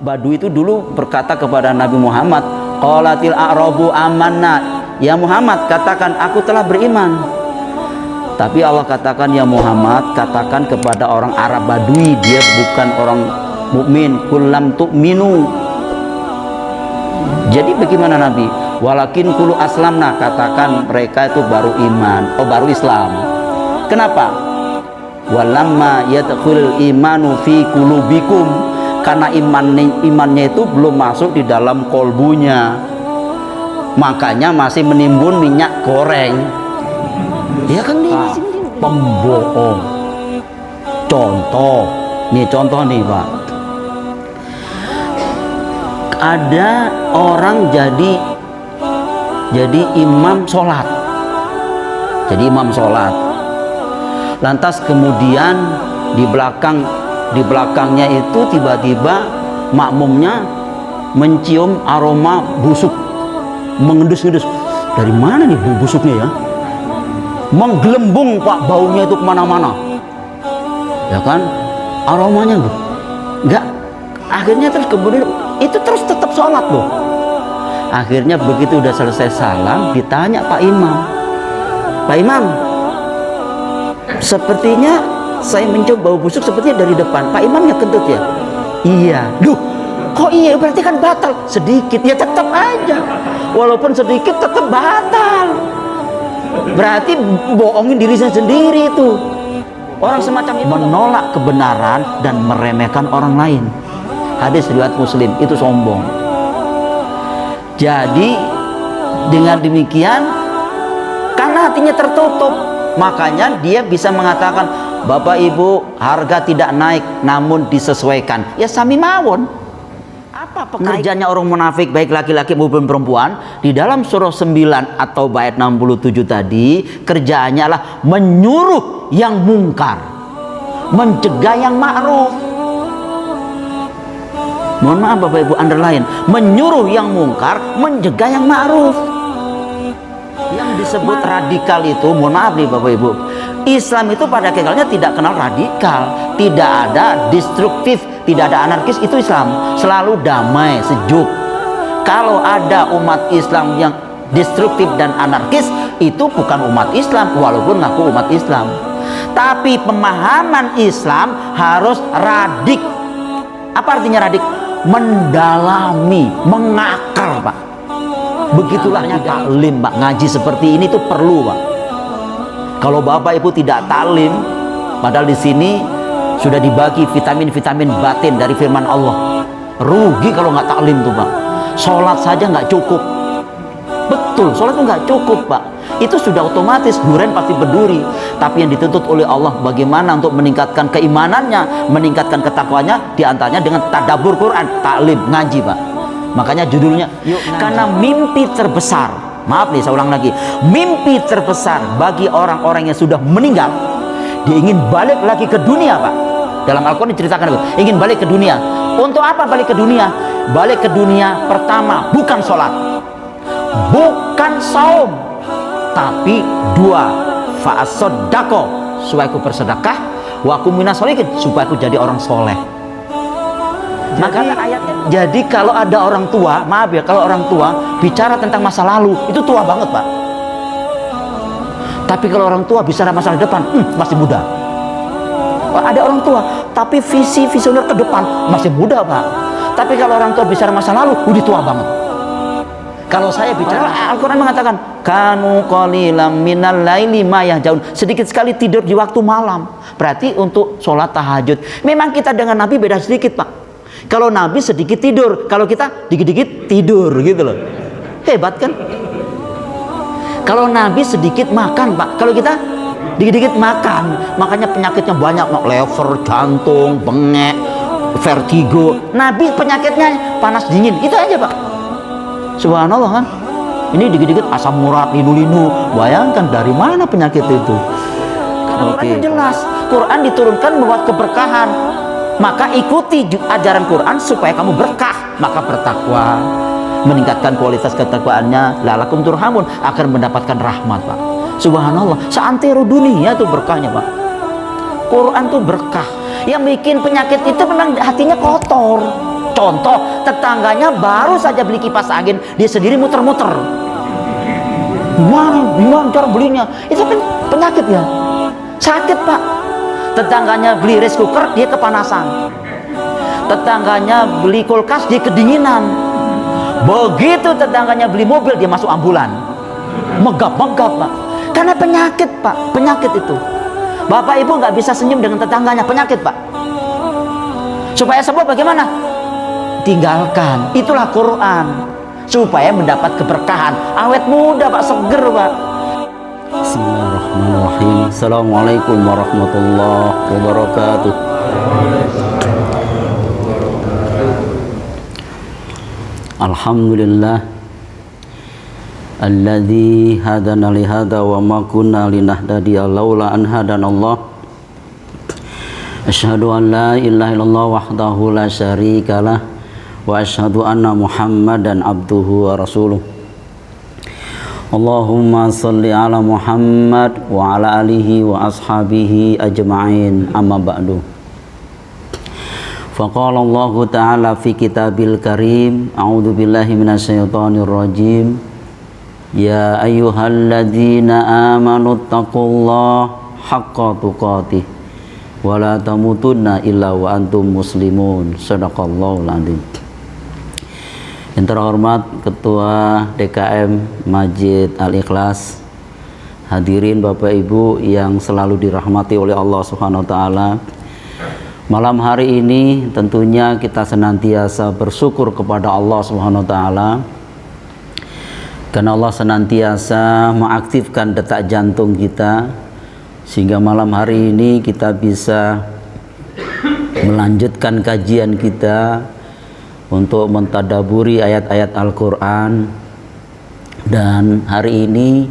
Badui itu dulu berkata kepada Nabi Muhammad, qalatil a'rabu amanna, ya Muhammad katakan aku telah beriman. Tapi Allah katakan, ya Muhammad katakan kepada orang Arab Badui, dia bukan orang mukmin, kullam tu'minu. Jadi bagaimana Nabi? Walakin kulu aslamna, katakan mereka itu baru iman, baru Islam. Kenapa? Walamma yadkhulul imanu fi qulubikum, karena imannya itu belum masuk di dalam kolbunya, makanya masih menimbun minyak goreng. Ya kan, dia masih pembohong. Contoh nih Pak, ada orang jadi imam sholat, lantas kemudian di belakangnya itu tiba-tiba makmumnya mencium aroma busuk, mengendus-endus. Dari mana nih busuknya ya? Menggelembung Pak, baunya itu kemana-mana, ya kan, aromanya enggak. Akhirnya terus kemudian itu terus tetap sholat loh. Akhirnya begitu udah selesai salam, ditanya Pak Imam, sepertinya saya mencium bau busuk sepertinya dari depan. Pak Imamnya kentut ya? Iya. Duh, kok iya? Berarti kan batal. Sedikit ya tetap aja, walaupun sedikit tetap batal. Berarti bohongin diri sendiri itu. Orang semacam itu menolak kebenaran dan meremehkan orang lain. Hadis riwayat Muslim, itu sombong. Jadi dengan demikian, karena hatinya tertutup, makanya dia bisa mengatakan, Bapak Ibu, harga tidak naik namun disesuaikan. Ya sami mawon. Apa pekerjaannya orang munafik, baik laki-laki maupun perempuan? Di dalam surah 9 atau ayat 67 tadi, kerjaannya adalah menyuruh yang mungkar, mencegah yang ma'ruf. Mohon maaf Bapak Ibu, underline, menyuruh yang mungkar, mencegah yang ma'ruf. Yang disebut radikal itu, mohon maaf nih Bapak Ibu, Islam itu pada kekalnya tidak kenal radikal, tidak ada destruktif, tidak ada anarkis. Itu Islam selalu damai, sejuk. Kalau ada umat Islam yang destruktif dan anarkis, itu bukan umat Islam walaupun ngaku umat Islam. Tapi pemahaman Islam harus radik. Apa artinya radik? Mendalami, mengakar Pak. Begitulah taklim Pak. Ngaji seperti ini tuh perlu Pak. Kalau Bapak Ibu tidak taklim, padahal di sini sudah dibagi vitamin-vitamin batin dari firman Allah. Rugi kalau nggak taklim tuh Pak. Sholat saja nggak cukup. Betul, sholat itu nggak cukup Pak. Itu sudah otomatis, duren pasti berduri. Tapi yang dituntut oleh Allah bagaimana untuk meningkatkan keimanannya, meningkatkan ketakwanya, diantaranya dengan tadabbur Quran, taklim, ngaji Pak. Makanya judulnya, karena mimpi terbesar, maaf nih saya ulang lagi, mimpi terbesar bagi orang-orang yang sudah meninggal, dia ingin balik lagi ke dunia Pak. Dalam Al-Quran diceritakan, ingin balik ke dunia. Untuk apa balik ke dunia? Balik ke dunia pertama bukan sholat, bukan saum, tapi dua, fa'asodako, supaya aku bersedekah, wa aku minas sholihin, supaya aku jadi orang soleh. Makanya ayatnya, jadi kalau ada orang tua, maaf ya, kalau orang tua bicara tentang masa lalu, itu tua banget Pak. Tapi kalau orang tua bicara masa depan, masih muda. Ada orang tua, tapi visioner ke depan, masih muda Pak. Tapi kalau orang tua bicara masa lalu, udah tua banget. Kalau saya bicara, Al-Quran mengatakan, kanu qalilam minal laili ma yahjaun, sedikit sekali tidur di waktu malam. Berarti untuk sholat tahajud. Memang kita dengan Nabi beda sedikit Pak. Kalau Nabi sedikit tidur, kalau kita dikit-dikit tidur gitu loh. Hebat kan? Kalau Nabi sedikit makan Pak, kalau kita dikit-dikit makan. Makanya penyakitnya banyak, lever, jantung, bengek, vertigo. Nabi penyakitnya panas dingin, itu aja Pak. Subhanallah kan. Ini dikit-dikit asam urat, linu-linu. Bayangkan dari mana penyakit itu. Karena jelas Quran diturunkan membuat keberkahan. Maka ikuti ajaran Quran supaya kamu berkah. Maka bertakwa, meningkatkan kualitas ketakwaannya, la'allakum turhamun, akan mendapatkan rahmat Pak. Subhanallah, seantero dunia tuh berkahnya Pak. Quran tuh berkah. Yang bikin penyakit itu memang hatinya kotor. contoh, tetangganya baru saja beli kipas angin, dia sendiri muter-muter. Gimana cara belinya? Itu kan penyakit ya, sakit Pak. Tetangganya beli rice cooker, dia kepanasan. Tetangganya beli kulkas, dia kedinginan. Begitu tetangganya beli mobil, dia masuk ambulan, megap-megap Pak. Karena penyakit Pak, penyakit itu. Bapak Ibu nggak bisa senyum dengan tetangganya, penyakit Pak. Supaya sembuh bagaimana? Tinggalkan, itulah Quran, supaya mendapat keberkahan. Awet muda Pak, seger Pak. Bismillahirrahmanirrahim. Assalamualaikum warahmatullahi wabarakatuh. Alhamdulillah alladzi hadana li hadza wa ma kunna linahtadiya laula an hadanallah. Asyhadu an la ilaha illallah wahdahu la syarikalah wa asyhadu anna Muhammadan abduhu wa rasuluh. Allahumma salli ala Muhammad wa ala alihi wa ashabihi ajma'in, amma ba'du. Faqala Allah ta'ala fi kitabil karim, a'udzu billahi minasyaitonir rajim. Ya ayyuhalladzina amanu taqullaha haqqa tuqatih wa la tamutunna illa wa antum muslimun. Shadaqallahul adzim. Yang terhormat Ketua DKM Masjid Al-Ikhlas, hadirin Bapak Ibu yang selalu dirahmati oleh Allah Subhanahu wa taala. Malam hari ini tentunya kita senantiasa bersyukur kepada Allah Subhanahu wa taala, karena Allah senantiasa mengaktifkan detak jantung kita sehingga malam hari ini kita bisa melanjutkan kajian kita untuk mentadaburi ayat-ayat Al-Quran. Dan hari ini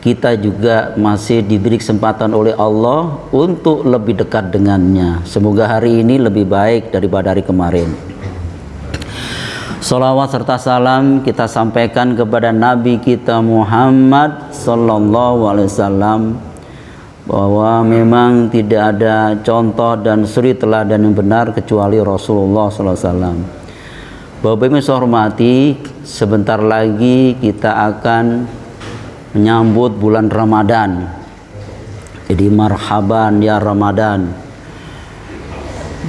kita juga masih diberi kesempatan oleh Allah untuk lebih dekat dengannya. Semoga hari ini lebih baik daripada hari kemarin. Salawat serta salam kita sampaikan kepada Nabi kita Muhammad sallallahu alaihi wasallam, bahwa memang tidak ada contoh dan suri teladan yang benar kecuali Rasulullah sallallahu alaihi wasallam. Bapak Ibu saya hormati, sebentar lagi kita akan menyambut bulan Ramadan. Jadi marhaban ya Ramadan.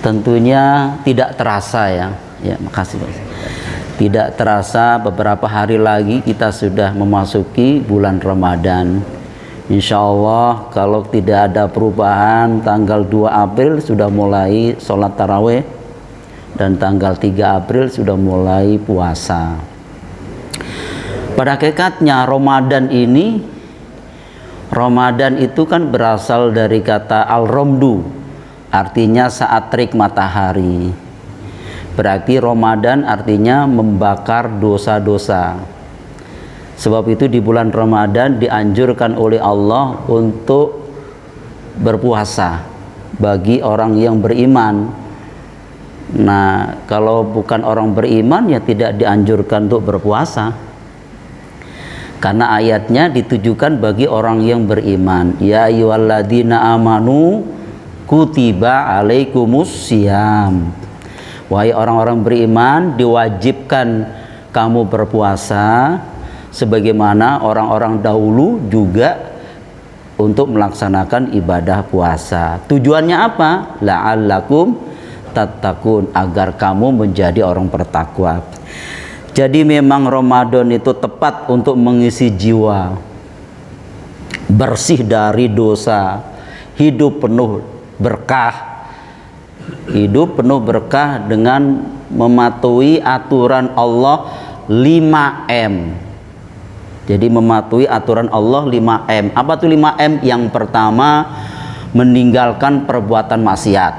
Tentunya tidak terasa ya. Ya, makasih Pak. Tidak terasa beberapa hari lagi kita sudah memasuki bulan Ramadan. Insya Allah kalau tidak ada perubahan, tanggal 2 April sudah mulai sholat taraweh dan tanggal 3 April sudah mulai puasa. Pada hakikatnya Ramadan itu kan berasal dari kata al-romdu, artinya saat terik matahari. Berarti Ramadan artinya membakar dosa-dosa. Sebab itu di bulan Ramadan dianjurkan oleh Allah untuk berpuasa bagi orang yang beriman. Nah, kalau bukan orang beriman ya tidak dianjurkan untuk berpuasa. Karena ayatnya ditujukan bagi orang yang beriman. Ya ayyuhalladzina amanu kutiba alaikumus syiyam. Wahai orang-orang beriman, diwajibkan kamu berpuasa sebagaimana orang-orang dahulu juga untuk melaksanakan ibadah puasa. Tujuannya apa? La'allakum tattaqun, agar kamu menjadi orang bertakwa. Jadi memang Ramadan itu tepat untuk mengisi jiwa bersih dari dosa, hidup penuh berkah. Hidup penuh berkah dengan mematuhi aturan Allah 5M. Jadi mematuhi aturan Allah 5M. Apa tuh 5M? Yang pertama, meninggalkan perbuatan maksiat.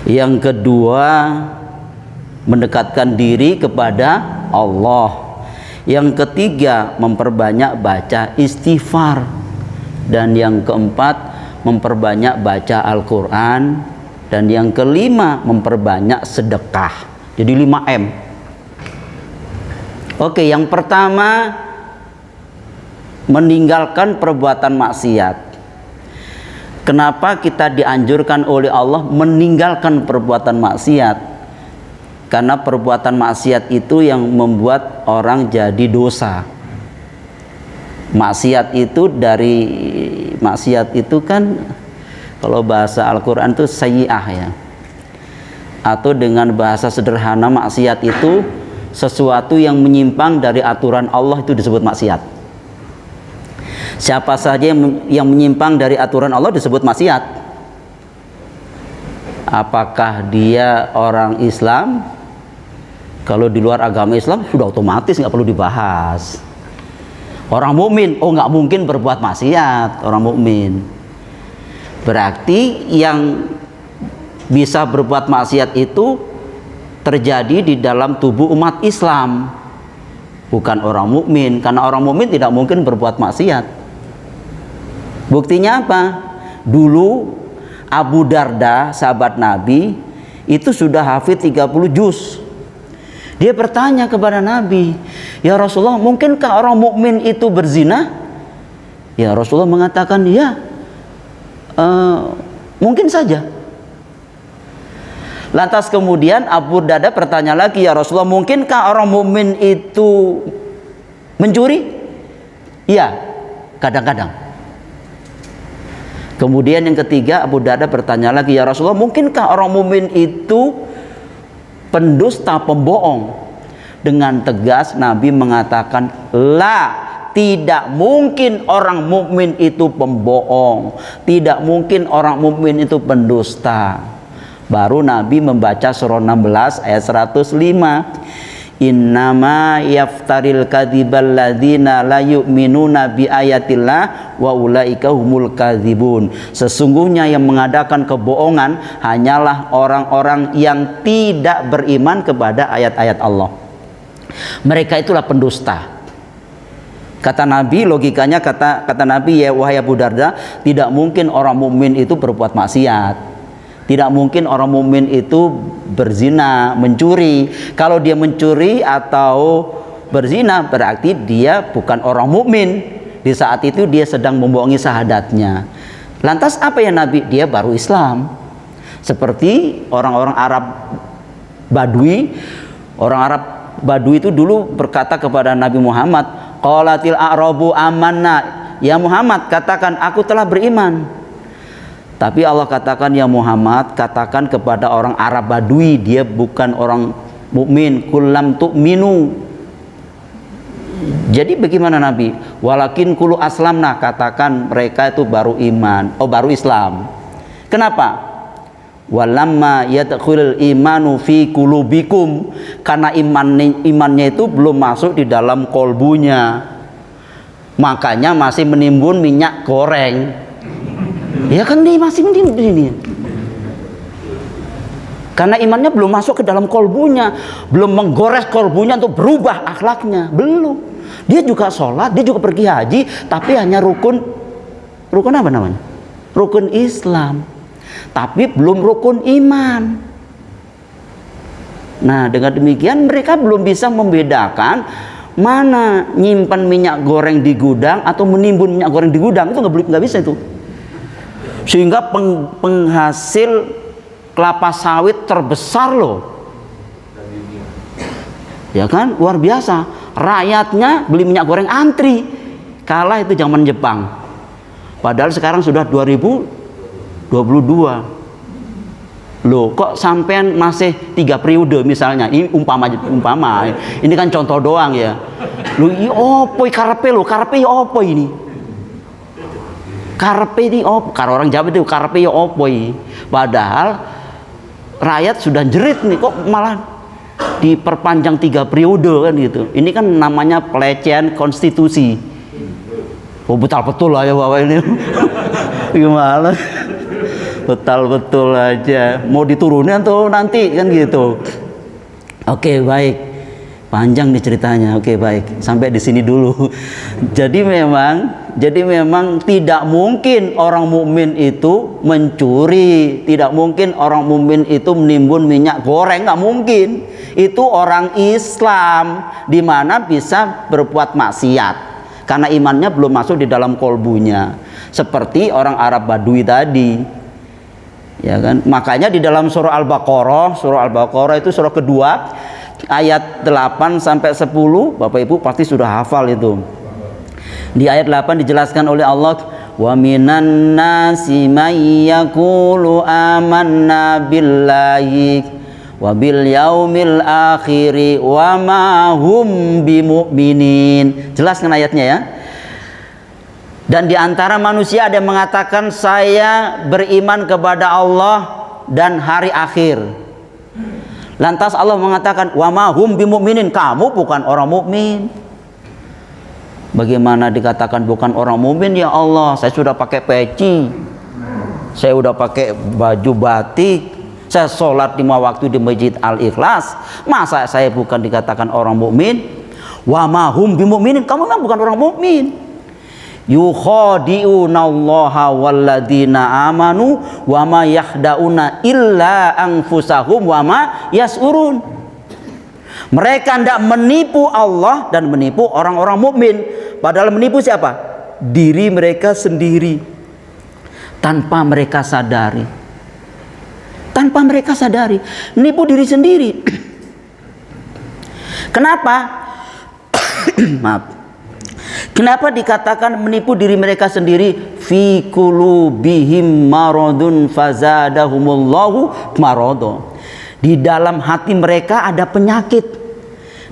Yang kedua, mendekatkan diri kepada Allah. Yang ketiga, memperbanyak baca istighfar. Dan yang keempat, memperbanyak baca Al-Quran. Dan yang kelima, memperbanyak sedekah. Jadi 5M. Oke, yang pertama, meninggalkan perbuatan maksiat. Kenapa kita dianjurkan oleh Allah meninggalkan perbuatan maksiat? Karena perbuatan maksiat itu yang membuat orang jadi dosa. Maksiat itu kan kalau bahasa Al-Quran itu sayyi'ah ya, atau dengan bahasa sederhana maksiat itu sesuatu yang menyimpang dari aturan Allah, itu disebut maksiat. Siapa saja yang menyimpang dari aturan Allah disebut maksiat. Apakah dia orang Islam? Kalau di luar agama Islam sudah otomatis nggak perlu dibahas. Orang mukmin, oh nggak mungkin berbuat maksiat orang mukmin. Berarti yang bisa berbuat maksiat itu terjadi di dalam tubuh umat Islam, bukan orang mukmin. Karena orang mukmin tidak mungkin berbuat maksiat. Buktinya apa? Dulu Abu Darda, sahabat Nabi, itu sudah hafid 30 juz. Dia bertanya kepada Nabi, "Ya Rasulullah, mungkinkah orang mukmin itu berzina?" Ya Rasulullah mengatakan, "Ya, mungkin saja." Lantas kemudian Abu Darda bertanya lagi, "Ya Rasulullah, mungkinkah orang mukmin itu mencuri?" "Iya, kadang-kadang." Kemudian yang ketiga Abu Darda bertanya lagi, "Ya Rasulullah, mungkinkah orang mukmin itu pendusta, pembohong?" Dengan tegas Nabi mengatakan, "La, tidak mungkin orang mukmin itu pembohong, tidak mungkin orang mukmin itu pendusta." Baru Nabi membaca surah 16 ayat 105. Innama yaftaril kadzibal ladzina la yu'minuna bi ayatillah wa ulaika humul kadzibun. Sesungguhnya yang mengadakan kebohongan hanyalah orang-orang yang tidak beriman kepada ayat-ayat Allah. Mereka itulah pendusta. Kata Nabi, logikanya kata Nabi, ya wahai Abu Darda, tidak mungkin orang mukmin itu berbuat maksiat. Tidak mungkin orang mukmin itu berzina, mencuri. Kalau dia mencuri atau berzina berarti dia bukan orang mukmin. Di saat itu dia sedang membohongi syahadatnya. Lantas apa ya Nabi? Dia baru Islam. Seperti orang-orang Arab Badui. Orang Arab Badui itu dulu berkata kepada Nabi Muhammad, "Qalatil a'rabu amanna." Ya Muhammad, katakan aku telah beriman. Tapi Allah katakan, "Ya Muhammad, katakan kepada orang Arab Badui, dia bukan orang mukmin. Kullam tu'minu." Jadi bagaimana Nabi? Walakin kulu aslamna, katakan mereka itu baru iman, baru Islam. Kenapa? Walamma yadkhulul imanu fi qulubikum, karena imannya itu belum masuk di dalam kolbunya. Makanya masih menimbun minyak goreng. Ya kan dia masih menimbun ini. Karena imannya belum masuk ke dalam kolbunya, belum menggores kolbunya untuk berubah akhlaknya, belum. Dia juga sholat, dia juga pergi haji, tapi hanya rukun apa namanya? Rukun Islam, tapi belum rukun iman. Nah, dengan demikian mereka belum bisa membedakan mana nyimpan minyak goreng di gudang atau menimbun minyak goreng di gudang. Itu nggak bisa itu. Sehingga penghasil kelapa sawit terbesar loh, ya kan, luar biasa. Rakyatnya beli minyak goreng antri, kalah itu zaman Jepang. Padahal sekarang sudah 2022 loh, kok sampean masih 3 periode misalnya. Ini umpama ini kan contoh doang ya. Lu opo karepe lo, karepe opo ini? Karepe ini opo? Kalau orang Jawa itu karepe opo ini? Padahal rakyat sudah jerit nih, kok malah diperpanjang 3 periode kan gitu. Ini kan namanya pelecehan konstitusi. Oh betul-betul lah ya Bapak ini. Gimana? Betul-betul aja. Mau diturunin atau nanti kan gitu. Oke, baik. Panjang nih ceritanya. Oke, baik. Sampai di sini dulu. Jadi memang tidak mungkin orang mukmin itu mencuri, tidak mungkin orang mukmin itu menimbun minyak goreng, nggak mungkin. Itu orang Islam di mana bisa berbuat maksiat karena imannya belum masuk di dalam kolbunya. Seperti orang Arab Badui tadi. Ya kan? Makanya di dalam surah Al-Baqarah itu surah kedua ayat 8 sampai 10, Bapak Ibu pasti sudah hafal itu. Di ayat 8 dijelaskan oleh Allah, wa minan nasi may yaqulu amanna billahi wa bil yaumil akhiri wa ma hum bimu'minin. Jelaskan ayatnya ya. Dan di antara manusia ada yang mengatakan saya beriman kepada Allah dan hari akhir. Lantas Allah mengatakan wa ma hum bimu'minin, kamu bukan orang mukmin. Bagaimana dikatakan bukan orang mukmin ya Allah? Saya sudah pakai peci, saya sudah pakai baju batik, saya sholat 5 waktu di Masjid Al-Ikhlas. Masa saya bukan dikatakan orang mukmin? Wa ma hum bimu'minin, kamu memang bukan orang mukmin. Yukhadi'unallaha walladzina amanu wa ma yahda'una illa anfusahum wa ma yas'urun. Mereka hendak menipu Allah dan menipu orang-orang mukmin. Padahal menipu siapa? Diri mereka sendiri, tanpa mereka sadari. Tanpa mereka sadari, nipu diri sendiri. Kenapa? Maaf. Kenapa dikatakan menipu diri mereka sendiri? Fi qulubihim maradun fazadahumullahu marada. Di dalam hati mereka ada penyakit,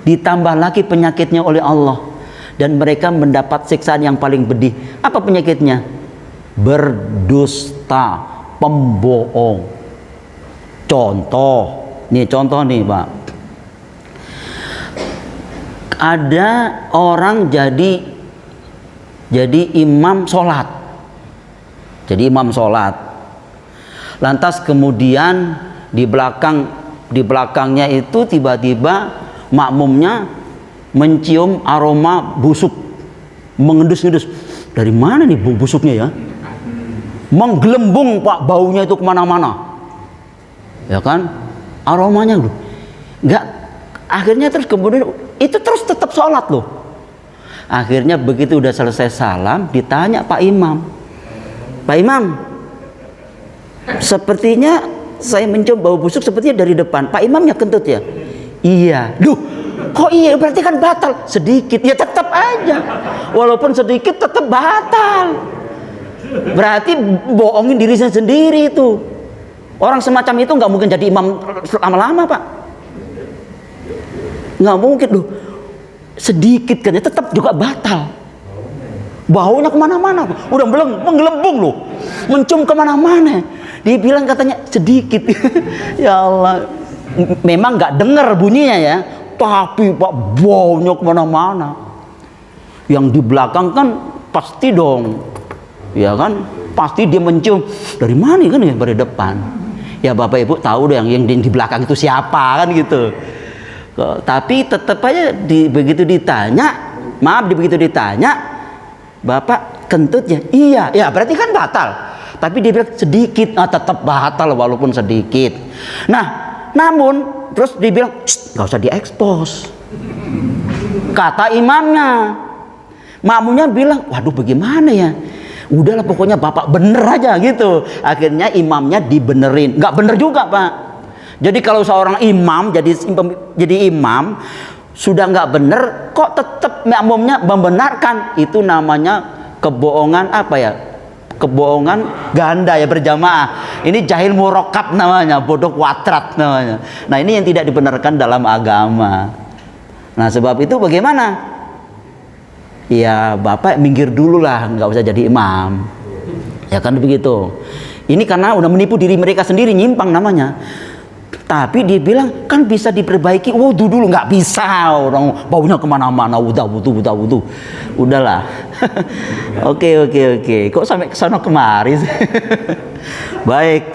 ditambah lagi penyakitnya oleh Allah, dan mereka mendapat siksaan yang paling pedih. Apa penyakitnya? Berdusta, pembohong. Contoh nih Pak, ada orang jadi imam sholat, lantas kemudian di belakangnya itu tiba-tiba makmumnya mencium aroma busuk, mengendus-endus. Dari mana nih busuknya ya? Menggelembung Pak, baunya itu kemana-mana, ya kan? Aromanya loh, nggak. Akhirnya terus kemudian itu terus tetap sholat loh. Akhirnya begitu udah selesai salam, ditanya Pak Imam, sepertinya saya mencium bau busuk sepertinya dari depan. Pak Imamnya kentut ya? Iya. Duh, kok iya? Berarti kan batal. Sedikit ya tetap aja, walaupun sedikit tetap batal. Berarti bohongin diri sendiri itu. Orang semacam itu nggak mungkin jadi imam lama-lama Pak. Nggak mungkin loh. Sedikit kan ya tetap juga batal. Baunya kemana-mana, udah menggelembung loh, mencium kemana-mana. Dibilang katanya sedikit. Ya Allah, memang nggak dengar bunyinya ya, tapi Pak baunya kemana-mana. Yang di belakang kan pasti dong, ya kan, pasti dia mencium dari mana kan ya, dari depan. Ya Bapak Ibu tahu deh yang di belakang itu siapa kan gitu. Tapi tetap aja begitu ditanya, Bapak kentutnya? Iya, ya berarti kan batal. Tapi dia bilang sedikit, tetap batal walaupun sedikit. Nah, namun terus dibilang nggak usah diekspos. Kata imamnya, makmumnya bilang, waduh bagaimana ya? Udahlah pokoknya Bapak bener aja gitu. Akhirnya imamnya dibenerin, nggak bener juga Pak. Jadi kalau seorang imam jadi imam sudah nggak bener, kok tetap makmumnya membenarkan, itu namanya kebohongan apa ya? Kebohongan ganda ya, berjamaah. Ini jahil murakkab namanya, bodoh kuadrat namanya. Nah ini yang tidak dibenarkan dalam agama. Nah sebab itu bagaimana? Ya Bapak minggir dulu lah, nggak usah jadi imam. Ya kan begitu. Ini karena udah menipu diri mereka sendiri, nyimpang namanya. Tapi dia bilang kan bisa diperbaiki, wudu dulu. Nggak bisa, orang baunya kemana-mana, wudu. Udahlah. Oke. Kok sampai kesana kemari sih? Baik.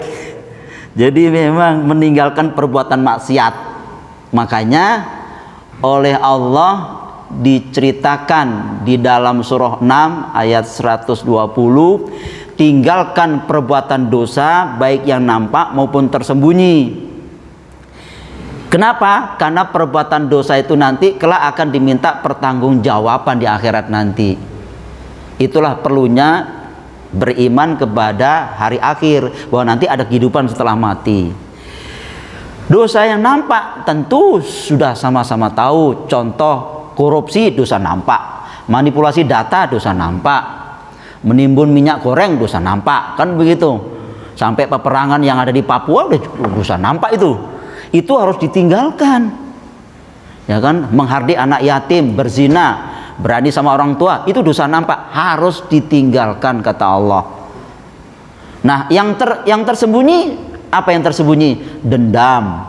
Jadi memang meninggalkan perbuatan maksiat. Makanya oleh Allah diceritakan di dalam surah 6 ayat 120, tinggalkan perbuatan dosa baik yang nampak maupun tersembunyi. Kenapa? Karena perbuatan dosa itu nanti kelak akan diminta pertanggungjawaban di akhirat nanti. Itulah perlunya beriman kepada hari akhir, bahwa nanti ada kehidupan setelah mati. Dosa yang nampak tentu sudah sama-sama tahu, contoh korupsi dosa nampak, manipulasi data dosa nampak, menimbun minyak goreng dosa nampak, kan begitu. Sampai peperangan yang ada di Papua udah dosa nampak itu harus ditinggalkan, ya kan. Menghardik anak yatim, berzina, berani sama orang tua, itu dosa nampak, harus ditinggalkan kata Allah. Nah, yang tersembunyi, apa yang tersembunyi? Dendam,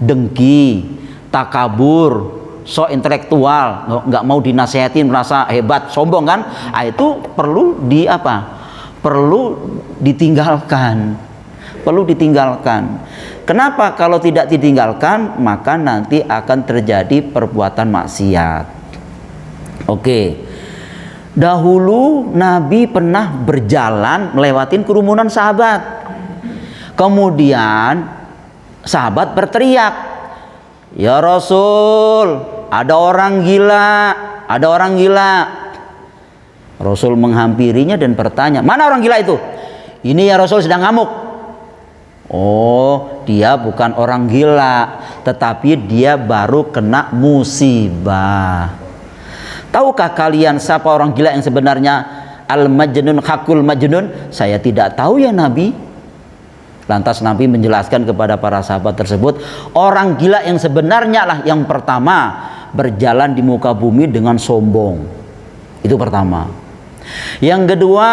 dengki, takabur, sok intelektual, nggak mau dinasihatin, merasa hebat, sombong kan? Nah, itu perlu perlu ditinggalkan, perlu ditinggalkan. Kenapa? Kalau tidak ditinggalkan, maka nanti akan terjadi perbuatan maksiat. Oke, dahulu Nabi pernah berjalan melewatin kerumunan sahabat, kemudian sahabat berteriak, "Ya Rasul, ada orang gila, ada orang gila." Rasul menghampirinya dan bertanya, "Mana orang gila itu?" "Ini ya Rasul, sedang ngamuk." "Oh, dia bukan orang gila, tetapi dia baru kena musibah." Tahukah kalian siapa orang gila yang sebenarnya? Al-majnun hakul majnun. "Saya tidak tahu ya Nabi." Lantas Nabi menjelaskan kepada para sahabat tersebut, orang gila yang sebenarnya lah yang pertama berjalan di muka bumi dengan sombong. Itu pertama. Yang kedua,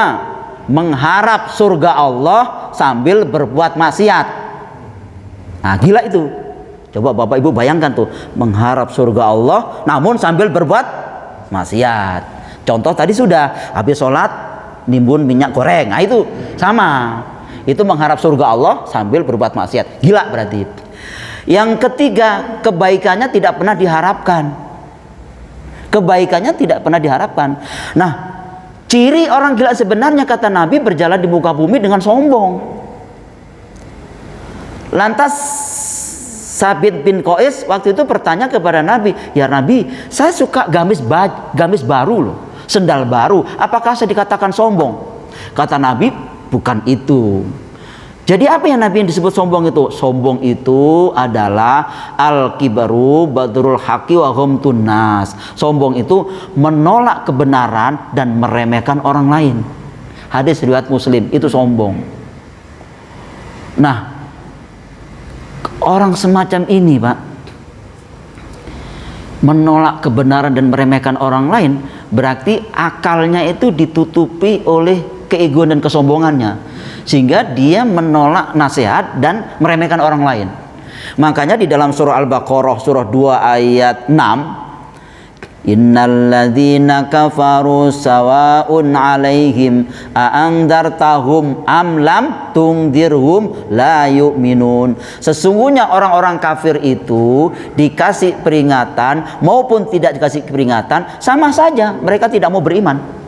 mengharap surga Allah sambil berbuat maksiat. Nah, gila itu. Coba Bapak Ibu bayangkan tuh, mengharap surga Allah namun sambil berbuat maksiat. Contoh tadi sudah, habis sholat nimbun minyak goreng. Nah, itu sama. Itu mengharap surga Allah sambil berbuat maksiat. Gila berarti. Yang ketiga, kebaikannya tidak pernah diharapkan. Kebaikannya tidak pernah diharapkan. Nah, ciri orang gila sebenarnya kata Nabi berjalan di muka bumi dengan sombong. Lantas Sabit bin Qais waktu itu bertanya kepada Nabi, "Ya Nabi, saya suka gamis baru loh, sendal baru. Apakah saya dikatakan sombong?" Kata Nabi, "Bukan itu." Jadi apa yang Nabi yang disebut sombong itu? Sombong itu adalah al-kibaru badrul haqi wa ghamtun nas. Sombong itu menolak kebenaran dan meremehkan orang lain. Hadis riwayat Muslim, itu sombong. Nah, orang semacam ini, Pak, menolak kebenaran dan meremehkan orang lain, berarti akalnya itu ditutupi oleh keegoan dan kesombongannya, sehingga dia menolak nasihat dan meremehkan orang lain. Makanya di dalam surah Al-Baqarah surah 2 ayat 6, "Innalladzina kafaru sawa'un 'alaihim a'andartahum am lam tungdirhum la yu'minun." Sesungguhnya orang-orang kafir itu dikasih peringatan maupun tidak dikasih peringatan sama saja, mereka tidak mau beriman.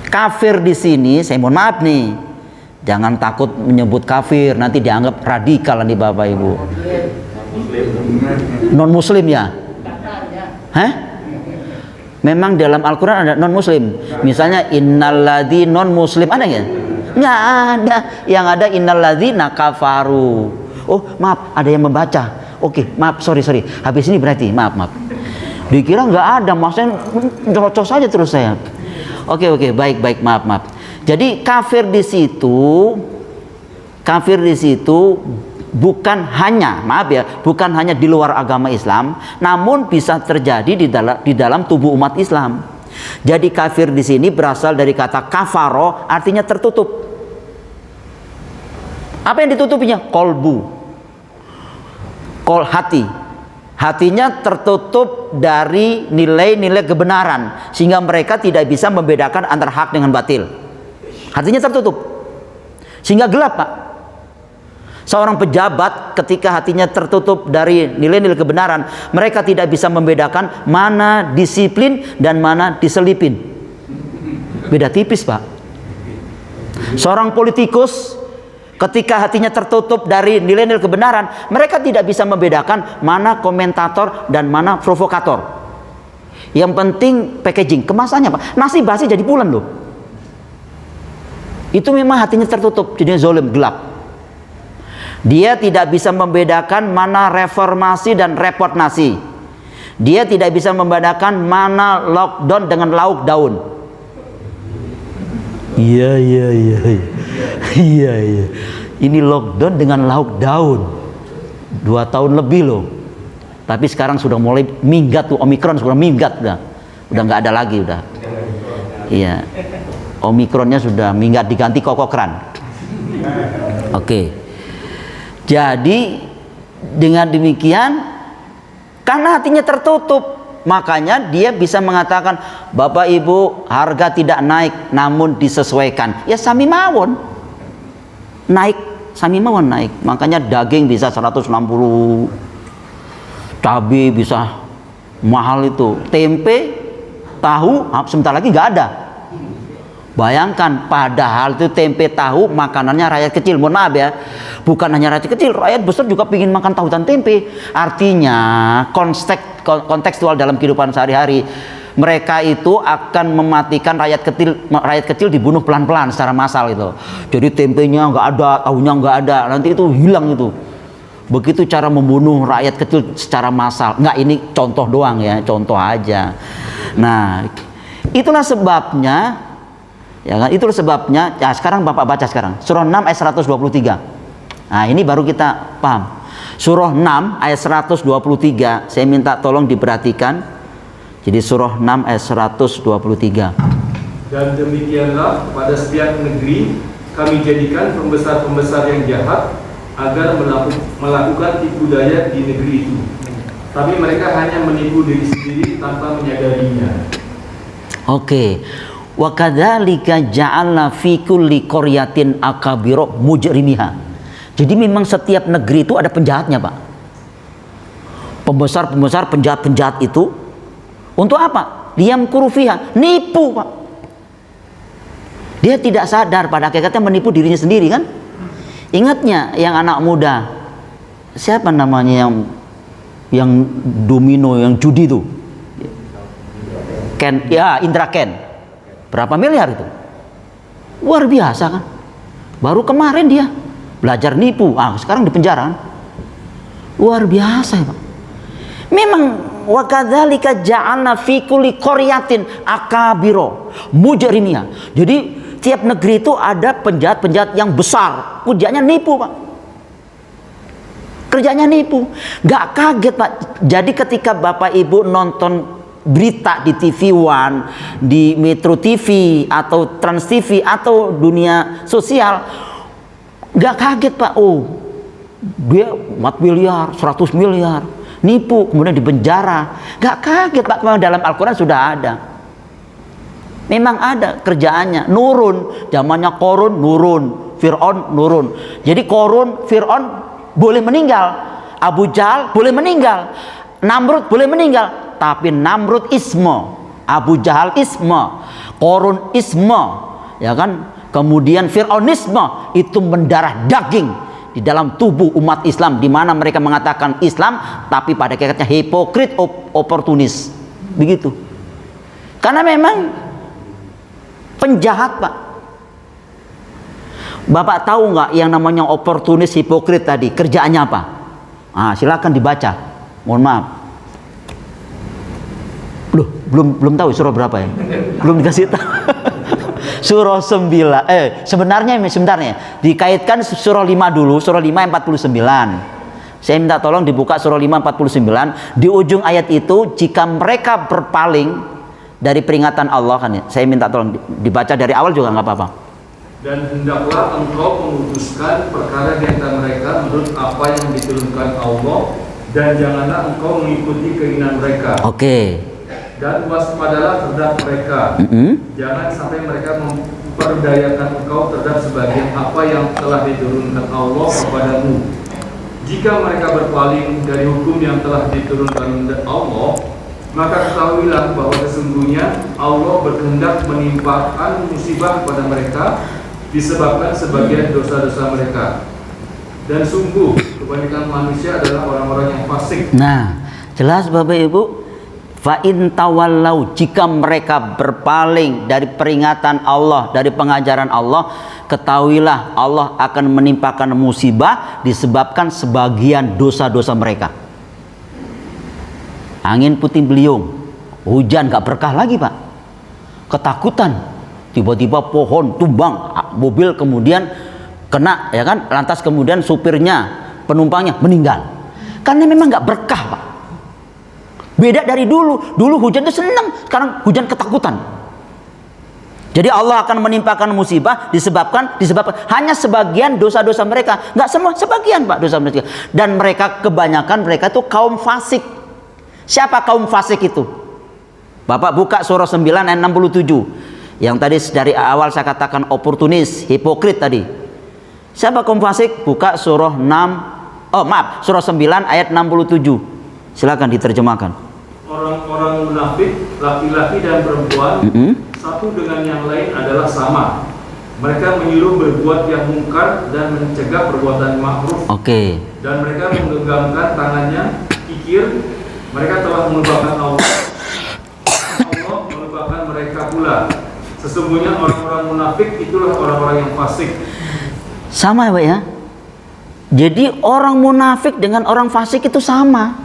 Kafir di sini, saya mohon maaf nih, jangan takut menyebut kafir, nanti dianggap radikal nih Bapak Ibu. Non muslim ya? Hah? Memang dalam Al-Quran ada non muslim. Misalnya innalladzi non muslim, ada nggak? Nggak ada. Yang ada innalladzina kafaru. Oh maaf, ada yang membaca. Oke, maaf, sorry. Habis ini berarti maaf. Dikira nggak ada, maksudnya cocok saja terus saya. Oke, baik, maaf. Jadi kafir di situ bukan hanya, bukan hanya di luar agama Islam, namun bisa terjadi di dalam tubuh umat Islam. Jadi kafir di sini berasal dari kata kafaro, artinya tertutup. Apa yang ditutupinya? Hati. Hatinya tertutup dari nilai-nilai kebenaran, sehingga mereka tidak bisa membedakan antara hak dengan batil. Hatinya tertutup sehingga gelap, Pak. Seorang pejabat ketika hatinya tertutup dari nilai-nilai kebenaran, mereka tidak bisa membedakan mana disiplin dan mana diselipin. Beda tipis, Pak. Seorang politikus ketika hatinya tertutup dari nilai-nilai kebenaran, mereka tidak bisa membedakan mana komentator dan mana provokator. Yang penting packaging, kemasannya, Pak. Nasi basi jadi pulen loh. Itu memang hatinya tertutup, jadinya zolim, gelap. Dia tidak bisa membedakan mana reformasi dan reformasi. Dia tidak bisa membedakan mana lockdown dengan lauk daun. Iya. Ini lockdown dengan lauk daun. 2 tahun lebih loh. Tapi sekarang sudah mulai minggat tuh, Omikron sudah minggat udah nggak ada lagi udah. Iya. Omikronnya sudah minggat, diganti kokokran. Oke. Jadi dengan demikian, karena hatinya tertutup, makanya dia bisa mengatakan, Bapak Ibu, harga tidak naik namun disesuaikan. Ya sami mawon naik, sami mawon naik. Makanya daging bisa 160, cabai bisa mahal itu, tempe, tahu sebentar lagi nggak ada. Bayangkan, padahal itu tempe tahu makanannya rakyat kecil. Mohon maaf ya, bukan hanya rakyat kecil, rakyat besar juga ingin makan tahu dan tempe. Artinya kontekstual dalam kehidupan sehari-hari, mereka itu akan mematikan rakyat kecil dibunuh pelan-pelan secara massal itu. Jadi tempenya nggak ada, tahunya nggak ada, nanti itu hilang itu. Begitu cara membunuh rakyat kecil secara massal. Nggak, ini contoh doang ya, contoh aja. Nah, itulah sebabnya. Ya kan? Itulah sebabnya. Ya, sekarang Bapak baca sekarang surah 6 ayat 123. Nah, ini baru kita paham. Surah 6 ayat 123. Saya minta tolong diperhatikan. Jadi surah 6 ayat 123. Dan demikianlah pada setiap negeri kami jadikan pembesar-pembesar yang jahat agar melakukan tipu daya di negeri itu. Tapi mereka hanya menipu diri sendiri tanpa menyadarinya. Oke. Wa kadzalika ja'alna fi kulli qaryatin akabira mujrimiha. Jadi memang setiap negeri itu ada penjahatnya, Pak. Pembesar-pembesar, penjahat-penjahat itu untuk apa? Liyamkuru fiha, nipu, Pak. Dia tidak sadar pada hakikatnya menipu dirinya sendiri kan? Ingatnya yang anak muda. Siapa namanya yang domino, yang judi itu? Ken, ya, Indra Ken. Berapa miliar itu? Luar biasa kan? Baru kemarin dia belajar nipu, sekarang di penjara kan? Luar biasa ya, Pak. Memang wa kadzalika ja'alna fi kulli qaryatin akabiro mujrimiyah. Jadi tiap negeri itu ada penjahat-penjahat yang besar, kerjanya nipu, Pak. Kerjanya nipu. Gak kaget, Pak. Jadi ketika Bapak Ibu nonton berita di TV One, di Metro TV atau Trans TV atau dunia sosial, gak kaget, Pak. Oh, dia 4 miliar, 100 miliar, nipu, kemudian dipenjara. Gak kaget, Pak. Memang dalam Al-Quran sudah ada. Memang ada kerjaannya. Nurun, zamannya Korun, nurun, Fir'aun, nurun. Jadi Korun, Fir'aun boleh meninggal, Abu Jahal boleh meninggal, Namrud boleh meninggal. Tapi Namrud isme, Abu Jahal isme, Korun isme, ya kan? Kemudian Fir'aunisme, itu mendarah daging di dalam tubuh umat Islam, di mana mereka mengatakan Islam, tapi pada hakikatnya hipokrit, oportunis, begitu. Karena memang penjahat, Pak. Bapak tahu nggak yang namanya oportunis, hipokrit tadi kerjaannya apa? Silakan dibaca. Mohon maaf. Loh, belum tahu surah berapa ya? Belum dikasih tahu. Surah 9. Sebenarnya dikaitkan surah 5 dulu, surah 5 ayat 49. Saya minta tolong dibuka surah 5 49. Di ujung ayat itu, jika mereka berpaling dari peringatan Allah kan ya. Saya minta tolong dibaca dari awal juga nggak apa-apa. Dan hendaklah engkau memutuskan perkara di antara mereka menurut apa yang diturunkan Allah, dan janganlah engkau mengikuti keinginan mereka. Oke. Dan waspadalah terhadap mereka. Jangan sampai mereka memperdayakan engkau terhadap sebagian apa yang telah diturunkan Allah kepadamu. Jika mereka berpaling dari hukum yang telah diturunkan Allah, maka ketahuilah bahwa sesungguhnya Allah berkehendak menimpakan musibah kepada mereka disebabkan sebagian dosa-dosa mereka. Dan sungguh kebanyakan manusia adalah orang-orang yang fasik. Nah, jelas Bapak Ibu, Fa in tawallau, jika mereka berpaling dari peringatan Allah, dari pengajaran Allah, ketahuilah Allah akan menimpakan musibah disebabkan sebagian dosa-dosa mereka. Angin puting beliung, hujan gak berkah lagi Pak. Ketakutan, tiba-tiba pohon tumbang, mobil kemudian kena, ya kan, lantas kemudian supirnya, penumpangnya meninggal. Karena memang gak berkah Pak. Beda dari dulu. Dulu hujan itu senang, sekarang hujan ketakutan. Jadi Allah akan menimpakan musibah disebabkan hanya sebagian dosa-dosa mereka. Nggak semua, sebagian Pak dosa mereka. Dan mereka, kebanyakan mereka itu kaum fasik. Siapa kaum fasik itu? Bapak buka surah 9 ayat 67. Yang tadi dari awal saya katakan oportunis, hipokrit tadi. Siapa kaum fasik? Buka surah 9 ayat 67. Silakan diterjemahkan. Orang-orang munafik, laki-laki dan perempuan, satu dengan yang lain adalah sama. Mereka menyuruh berbuat yang mungkar dan mencegah perbuatan ma'ruf. Oke. Dan mereka menggenggamkan tangannya, kikir. Mereka telah melupakan Allah. Allah melupakan mereka pula. Sesungguhnya orang-orang munafik itulah orang-orang yang fasik. Sama ya Pak ya. Jadi orang munafik dengan orang fasik itu sama.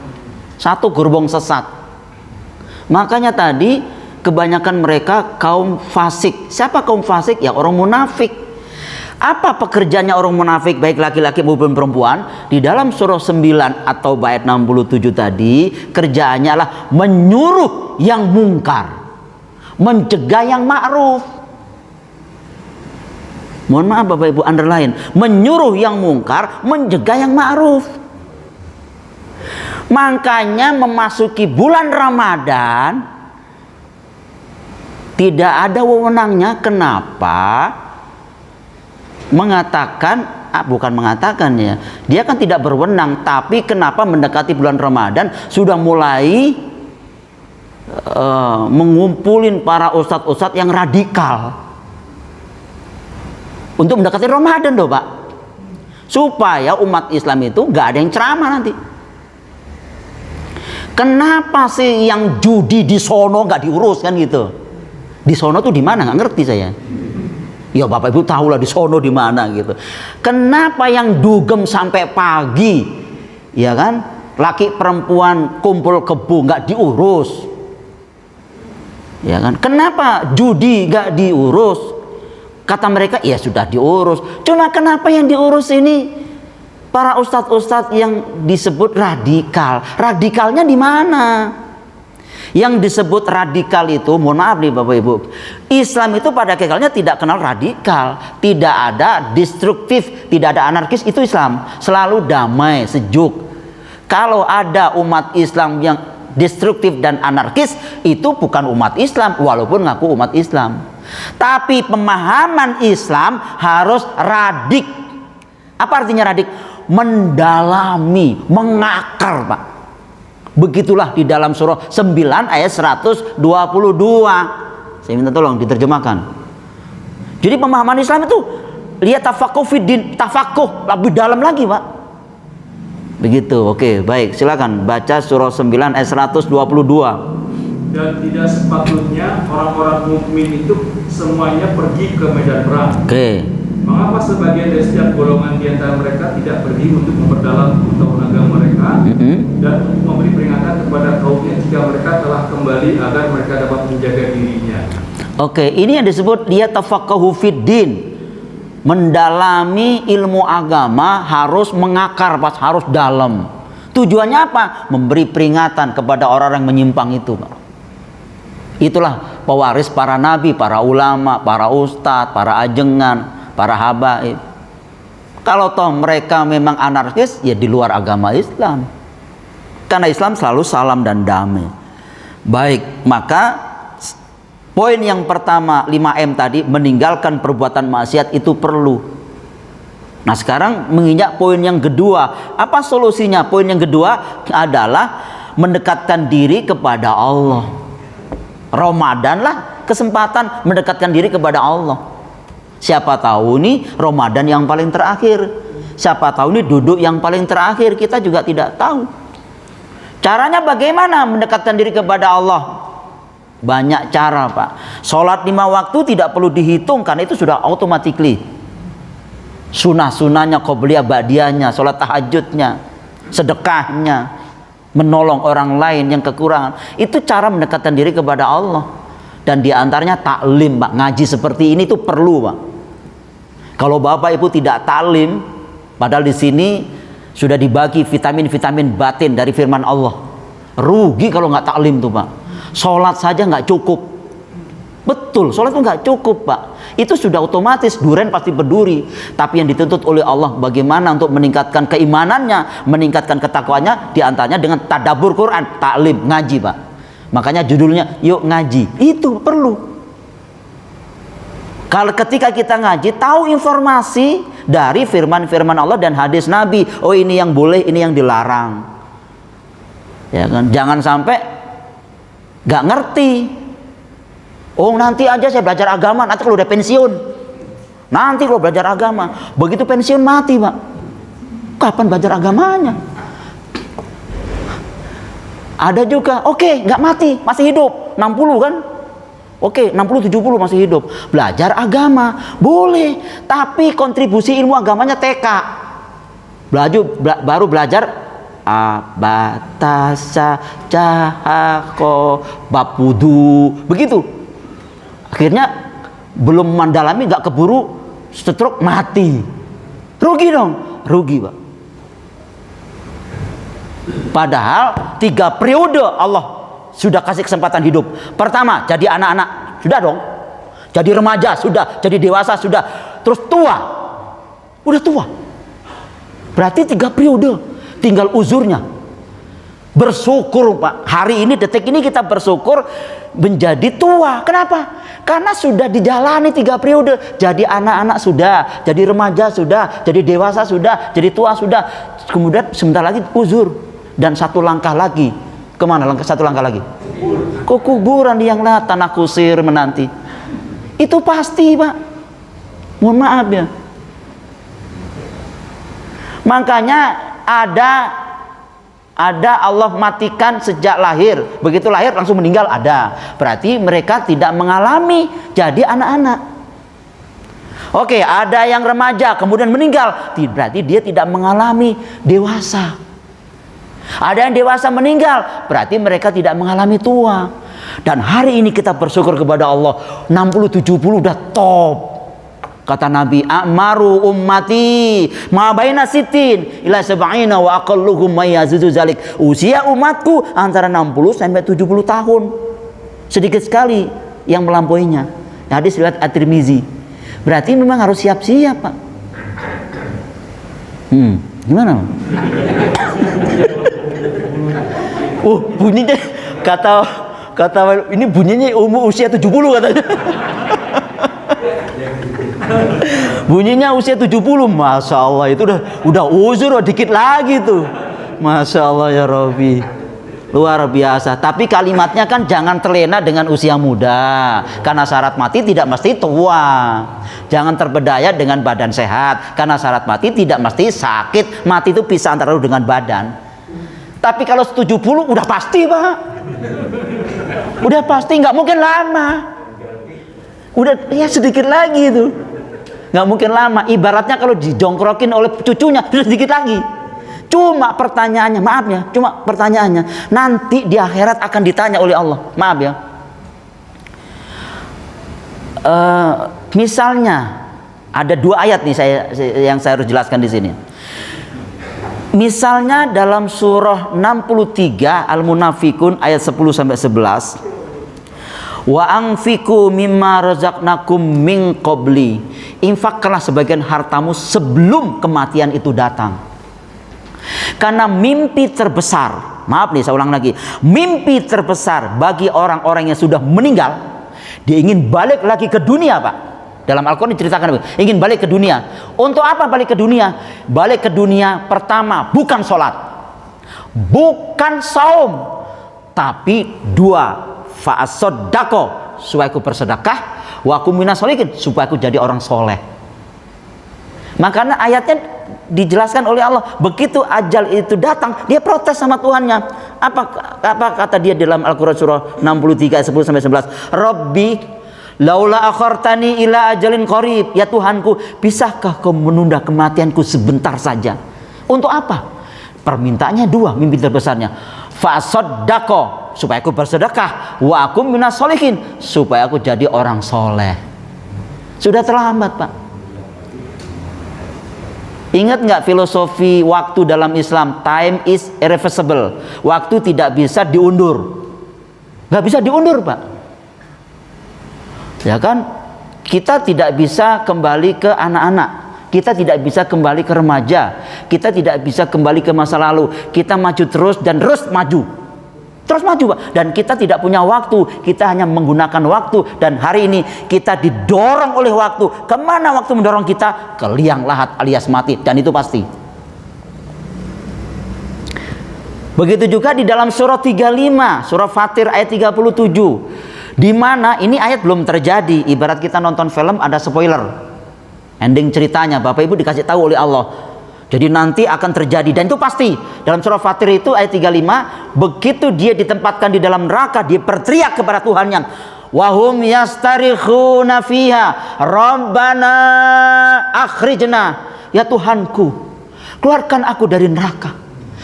Satu gerbong sesat. Makanya tadi kebanyakan mereka kaum fasik. Siapa kaum fasik? Ya orang munafik. Apa pekerjaannya orang munafik, baik laki-laki maupun perempuan? Di dalam surah 9 atau ayat 67 tadi, kerjaannya adalah menyuruh yang mungkar, mencegah yang ma'ruf. Mohon maaf Bapak Ibu underline, menyuruh yang mungkar, mencegah yang ma'ruf. Makanya memasuki bulan Ramadan tidak ada wewenangnya. Kenapa? Dia kan tidak berwenang, tapi kenapa mendekati bulan Ramadan sudah mulai mengumpulin para ustadz-ustadz yang radikal untuk mendekati Ramadan loh Pak, supaya umat Islam itu nggak ada yang ceramah nanti. Kenapa sih yang judi di sono nggak diurus kan gitu? Di sono tuh di mana? Nggak ngerti saya. Ya Bapak Ibu tahu lah di sono di mana gitu. Kenapa yang dugem sampai pagi, ya kan? Laki perempuan kumpul kebo nggak diurus, ya kan? Kenapa judi nggak diurus? Kata mereka ya sudah diurus. Cuma kenapa yang diurus ini para ustadz-ustadz yang disebut radikal? Radikalnya di mana? Yang disebut radikal itu, mohon maaf nih Bapak Ibu, Islam itu pada kekalnya tidak kenal radikal, tidak ada destruktif, tidak ada anarkis. Itu Islam selalu damai, sejuk. Kalau ada umat Islam yang destruktif dan anarkis, itu bukan umat Islam walaupun ngaku umat Islam. Tapi pemahaman Islam harus radik. Apa artinya radik? Mendalami, mengakar Pak. Begitulah di dalam surah 9 ayat 122. Saya minta tolong diterjemahkan. Jadi pemahaman Islam itu lihat tafakuh fiddin, tafakuh lebih dalam lagi Pak. Begitu. Oke, baik, silakan baca surah 9 ayat 122. Dan tidak sepatutnya orang-orang mukmin itu semuanya pergi ke medan perang. Oke. Mengapa sebagian dari setiap golongan di antara mereka tidak pergi untuk memperdalam pengetahuan agama mereka dan untuk memberi peringatan kepada kaumnya jika mereka telah kembali agar mereka dapat menjaga dirinya. Oke, ini yang disebut dia tafaqahu fiddin. Mendalami ilmu agama harus mengakar, harus dalam. Tujuannya apa? Memberi peringatan kepada orang-orang yang menyimpang itu, Pak. Itulah pewaris para nabi, para ulama, para ustadz, para ajengan, para habaib. Kalau toh mereka memang anarkis, ya di luar agama Islam. Karena Islam selalu salam dan damai. Baik, maka poin yang pertama 5M tadi, meninggalkan perbuatan maksiat itu perlu. Nah sekarang menginjak poin yang kedua. Apa solusinya? Poin yang kedua adalah mendekatkan diri kepada Allah. Ramadan lah kesempatan mendekatkan diri kepada Allah. Siapa tahu nih Ramadan yang paling terakhir. Siapa tahu nih duduk yang paling terakhir. Kita juga tidak tahu. Caranya bagaimana mendekatkan diri kepada Allah? Banyak cara, Pak. Sholat 5 waktu tidak perlu dihitung, karena itu sudah automatically. Sunah-sunahnya, qobliyah, ba'diyahnya, sholat tahajudnya, sedekahnya, menolong orang lain yang kekurangan. Itu cara mendekatkan diri kepada Allah. Dan diantaranya taklim, Pak. Ngaji seperti ini tuh perlu, Pak. Kalau Bapak Ibu tidak taklim, padahal di sini sudah dibagi vitamin-vitamin batin dari firman Allah. Rugi kalau nggak taklim tuh, Pak. Sholat saja nggak cukup. Betul, sholat itu nggak cukup, Pak. Itu sudah otomatis, duren pasti berduri. Tapi yang dituntut oleh Allah bagaimana untuk meningkatkan keimanannya, meningkatkan ketakwaannya, diantaranya dengan tadabbur Quran, taklim, ngaji, Pak. Makanya judulnya yuk ngaji. Itu perlu. Kalau ketika kita ngaji, tahu informasi dari firman-firman Allah dan hadis Nabi. Oh, ini yang boleh, ini yang dilarang. Ya kan? Jangan sampai nggak ngerti. Oh, nanti aja saya belajar agama, nanti kalau udah pensiun. Nanti kalau belajar agama, begitu pensiun mati, Pak. Kapan belajar agamanya? Ada juga, oke, nggak mati, masih hidup, 60 kan? Oke, 60-70 masih hidup. Belajar agama, boleh. Tapi kontribusi ilmu agamanya TK. Baru belajar abatasa cahako bapudu, begitu. Akhirnya belum mendalami, nggak keburu stroke mati. Rugi dong, rugi, Pak. Padahal 3 periode Allah sudah kasih kesempatan hidup. Pertama, jadi anak-anak, sudah dong. Jadi remaja, sudah. Jadi dewasa, sudah. Terus tua, udah tua. Berarti 3 periode. Tinggal uzurnya. Bersyukur, Pak. Hari ini, detik ini kita bersyukur menjadi tua. Kenapa? Karena sudah dijalani 3 periode. Jadi anak-anak sudah, jadi remaja sudah, jadi dewasa sudah, jadi tua sudah. Kemudian sebentar lagi uzur. Dan 1 langkah lagi. Kemana? 1 langkah lagi? Ke kuburan yang lah tanah kusir menanti. Itu pasti, Pak. Mohon maaf ya. Makanya ada Allah matikan sejak lahir. Begitu lahir langsung meninggal, ada. Berarti mereka tidak mengalami jadi anak-anak. Oke, ada yang remaja kemudian meninggal, berarti dia tidak mengalami dewasa. Ada yang dewasa meninggal, berarti mereka tidak mengalami tua. Dan hari ini kita bersyukur kepada Allah, 60-70 udah top. Kata Nabi, a'maru ummati ma baina sitin ila sab'ina wa aqalluhum may yazuzu zalik. Usia umatku antara 60 sampai 70 tahun. Sedikit sekali yang melampauinya. Hadis riwayat At-Tirmizi. Berarti memang harus siap-siap, Pak. Gimana? Bunyinya kata ini bunyinya umur usia 70 katanya. Bunyinya usia 70. Masya Allah, itu udah uzur dikit lagi tuh. Masya Allah ya Rabbi, luar biasa. Tapi kalimatnya kan jangan terlena dengan usia muda, karena syarat mati tidak mesti tua. Jangan terbedaya dengan badan sehat, karena syarat mati tidak mesti sakit. Mati itu bisa antara dengan badan. Tapi kalau 70 udah pasti, Pak. Udah pasti, nggak mungkin lama. Udah ya sedikit lagi itu. Nggak mungkin lama. Ibaratnya kalau dijongkrokin oleh cucunya, sudah sedikit lagi. Cuma pertanyaannya, maaf ya, cuma pertanyaannya, nanti di akhirat akan ditanya oleh Allah. Maaf ya. Misalnya ada 2 ayat nih yang saya harus jelaskan di sini. Misalnya dalam surah 63 Al-Munafikun ayat 10 sampai 11. Wa anfiqu mimma razaqnakum min qabli. Infakkanlah sebagian hartamu sebelum kematian itu datang. Karena mimpi terbesar, maaf nih saya ulang lagi, mimpi terbesar bagi orang-orang yang sudah meninggal, dia ingin balik lagi ke dunia, Pak. Dalam Al-Quran diceritakan, ingin balik ke dunia. Untuk apa balik ke dunia? Balik ke dunia pertama bukan sholat, bukan saum, tapi 2, fa'asodako, supaya aku bersedekah, wa aku minas sholihin, supaya aku jadi orang soleh. Makanya ayatnya dijelaskan oleh Allah, begitu ajal itu datang, dia protes sama Tuhannya. Apa kata dia dalam Al-Qur'an surah 63 ayat 10 sampai 11? Rabbi laula akhartani ila ajalin qarib. Ya Tuhanku, bisakah kau menunda kematianku sebentar saja? Untuk apa? Permintaannya dua, mimpi terbesarnya. Fasaddaqo, supaya aku bersedekah, wa akum minas sholihin, supaya aku jadi orang soleh. Sudah terlambat, Pak. Ingat nggak filosofi waktu dalam Islam? Time is irreversible. Waktu tidak bisa diundur. Nggak bisa diundur, Pak. Ya kan? Kita tidak bisa kembali ke anak-anak. Kita tidak bisa kembali ke remaja. Kita tidak bisa kembali ke masa lalu. Kita maju terus dan terus maju. Terus maju, Pak. Dan kita tidak punya waktu. Kita hanya menggunakan waktu. Dan hari ini kita didorong oleh waktu. Kemana waktu mendorong kita? Ke liang lahat alias mati. Dan itu pasti. Begitu juga di dalam surah 35, surah Fatir ayat 37. Di mana ini ayat belum terjadi. Ibarat kita nonton film ada spoiler. Ending ceritanya Bapak Ibu dikasih tahu oleh Allah. Jadi nanti akan terjadi, dan itu pasti. Dalam surah Fatir itu ayat 35, begitu dia ditempatkan di dalam neraka, dia berteriak kepada Tuhannya, wahum yastarikhuna fiha rabbana akhrijna, ya Tuhanku, keluarkan aku dari neraka,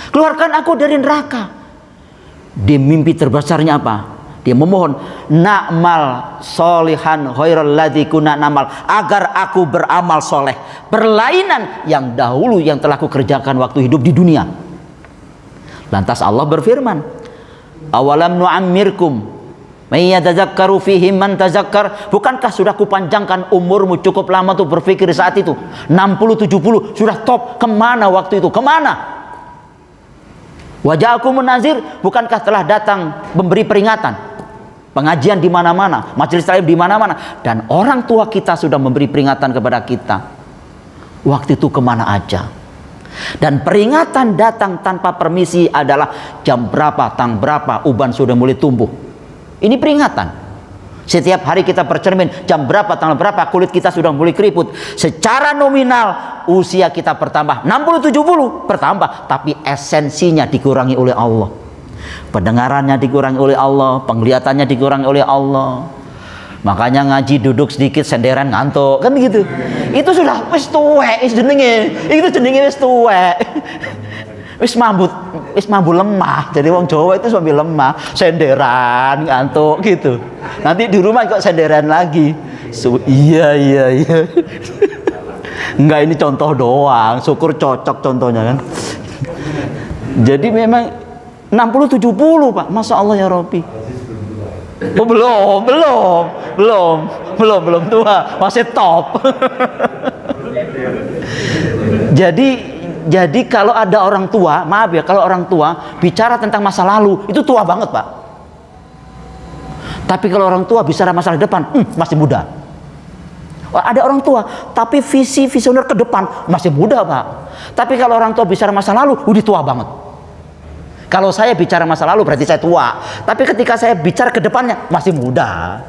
keluarkan aku dari neraka. Dia mimpi terbesarnya apa? Dia memohon, na'mal solihan khairal ladzi kunna na'mal, agar aku beramal soleh berlainan yang dahulu yang telah aku kerjakan waktu hidup di dunia. Lantas Allah berfirman, awalam nu'ammirkum may yatazakkaru fihim man tazakkar, bukankah sudah kupanjangkan umurmu cukup lama untuk berpikir saat itu? 60-70 sudah top. Kemana waktu itu? Kemana? Wajah aku munazir, bukankah telah datang memberi peringatan? Pengajian di mana-mana, majelis taklim di mana-mana, dan orang tua kita sudah memberi peringatan kepada kita. Waktu itu kemana aja? Dan peringatan datang tanpa permisi adalah jam berapa, tang berapa, uban sudah mulai tumbuh. Ini peringatan. Setiap hari kita bercermin, jam berapa, tanggal berapa, kulit kita sudah mulai keriput. Secara nominal usia kita bertambah, 60-70 bertambah, tapi esensinya dikurangi oleh Allah. Pendengarannya dikurangi oleh Allah, penglihatannya dikurangi oleh Allah. Makanya ngaji duduk sedikit senderan ngantuk, kan gitu. Itu sudah wis tuwek, wis jenenge. Itu jenenge wis tuwek. Wis mambu lemah. Jadi wong Jawa itu sambil lemah, senderan ngantuk gitu. Nanti di rumah kok senderan lagi. Iya. Enggak, ini contoh doang, syukur cocok contohnya kan. Jadi memang 60-70 Pak, Masya Allah ya Rabbi. Oh, belum tua, masih top. Jadi kalau ada orang tua, maaf ya, kalau orang tua bicara tentang masa lalu itu tua banget Pak. Tapi kalau orang tua bicara masa depan, masih muda. Ada orang tua, tapi visioner ke depan masih muda Pak. Tapi kalau orang tua bicara masa lalu, udah tua banget. Kalau saya bicara masa lalu berarti saya tua. Tapi ketika saya bicara ke depannya masih muda.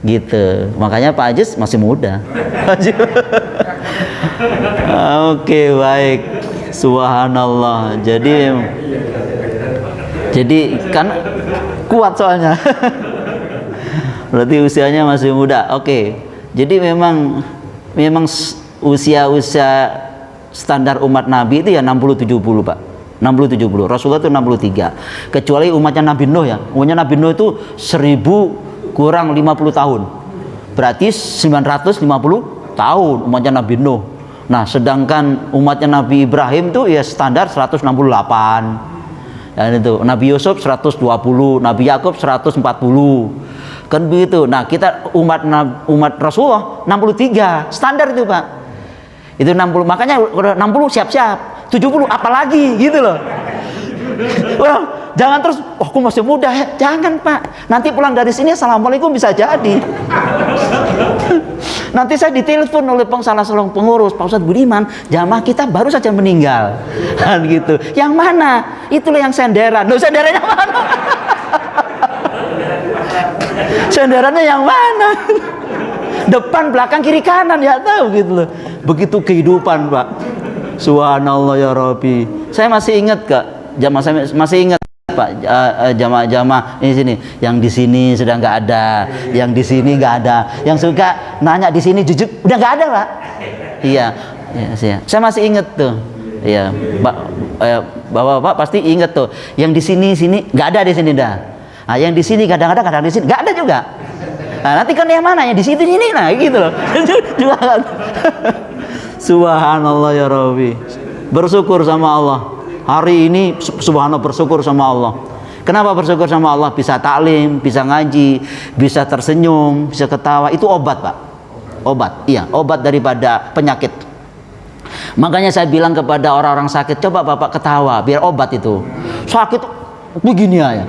Gitu. Makanya Pak Ajis masih muda. Oke, baik. Subhanallah. Jadi kan kuat soalnya. Berarti usianya masih muda. Oke. Jadi memang usia standar umat Nabi itu ya 60-70 Pak. 60-70. Rasulullah itu 63. Kecuali umatnya Nabi Nuh ya. Umatnya Nabi Nuh itu 1000 kurang 50 tahun. Berarti 950 tahun umatnya Nabi Nuh. Nah, sedangkan umatnya Nabi Ibrahim itu ya standar 168. Dan itu Nabi Yusuf 120, Nabi Yakub 140. Kan begitu. Nah, kita umat Rasulullah 63. Standar itu, Pak. Itu 60. Makanya 60 siap-siap. 70 apalagi gitu loh. Wah, jangan terus aku masih muda ya. Jangan Pak, nanti pulang dari sini assalamualaikum bisa jadi. Nanti saya ditelepon oleh salah seorang pengurus, Pak Ustadz Budiman, jamaah kita baru saja meninggal. Kan gitu. Yang mana? Itulah yang senderan. Loh, senderannya mana? Senderannya yang mana? Depan, belakang, kiri, kanan, ya tahu gitu loh. Begitu kehidupan Pak. Subhanallah ya Rabbi. Saya masih ingat Kak, saya masih ingat Pak, jamaah-jamaah ini sini, yang di sini sudah nggak ada, yang di sini nggak ada, yang suka nanya di sini jujur udah nggak ada Pak. Iya, saya masih ingat tuh. Iya, bapak-bapak pasti ingat tuh, yang di sini nggak ada di sini dah. Nah, yang di sini kadang-kadang di sini nggak ada juga. Nah, nanti kan yang mana yang di situ ini, nah gitu loh. Juga kan. Subhanallah ya Rabbi. Bersyukur sama Allah. Hari ini subhanallah bersyukur sama Allah. Kenapa bersyukur sama Allah? Bisa taklim, bisa ngaji, bisa tersenyum, bisa ketawa. Itu obat Pak. Obat, iya, obat daripada penyakit. Makanya saya bilang kepada orang-orang sakit, coba Bapak ketawa, biar obat itu. Sakit begini aja.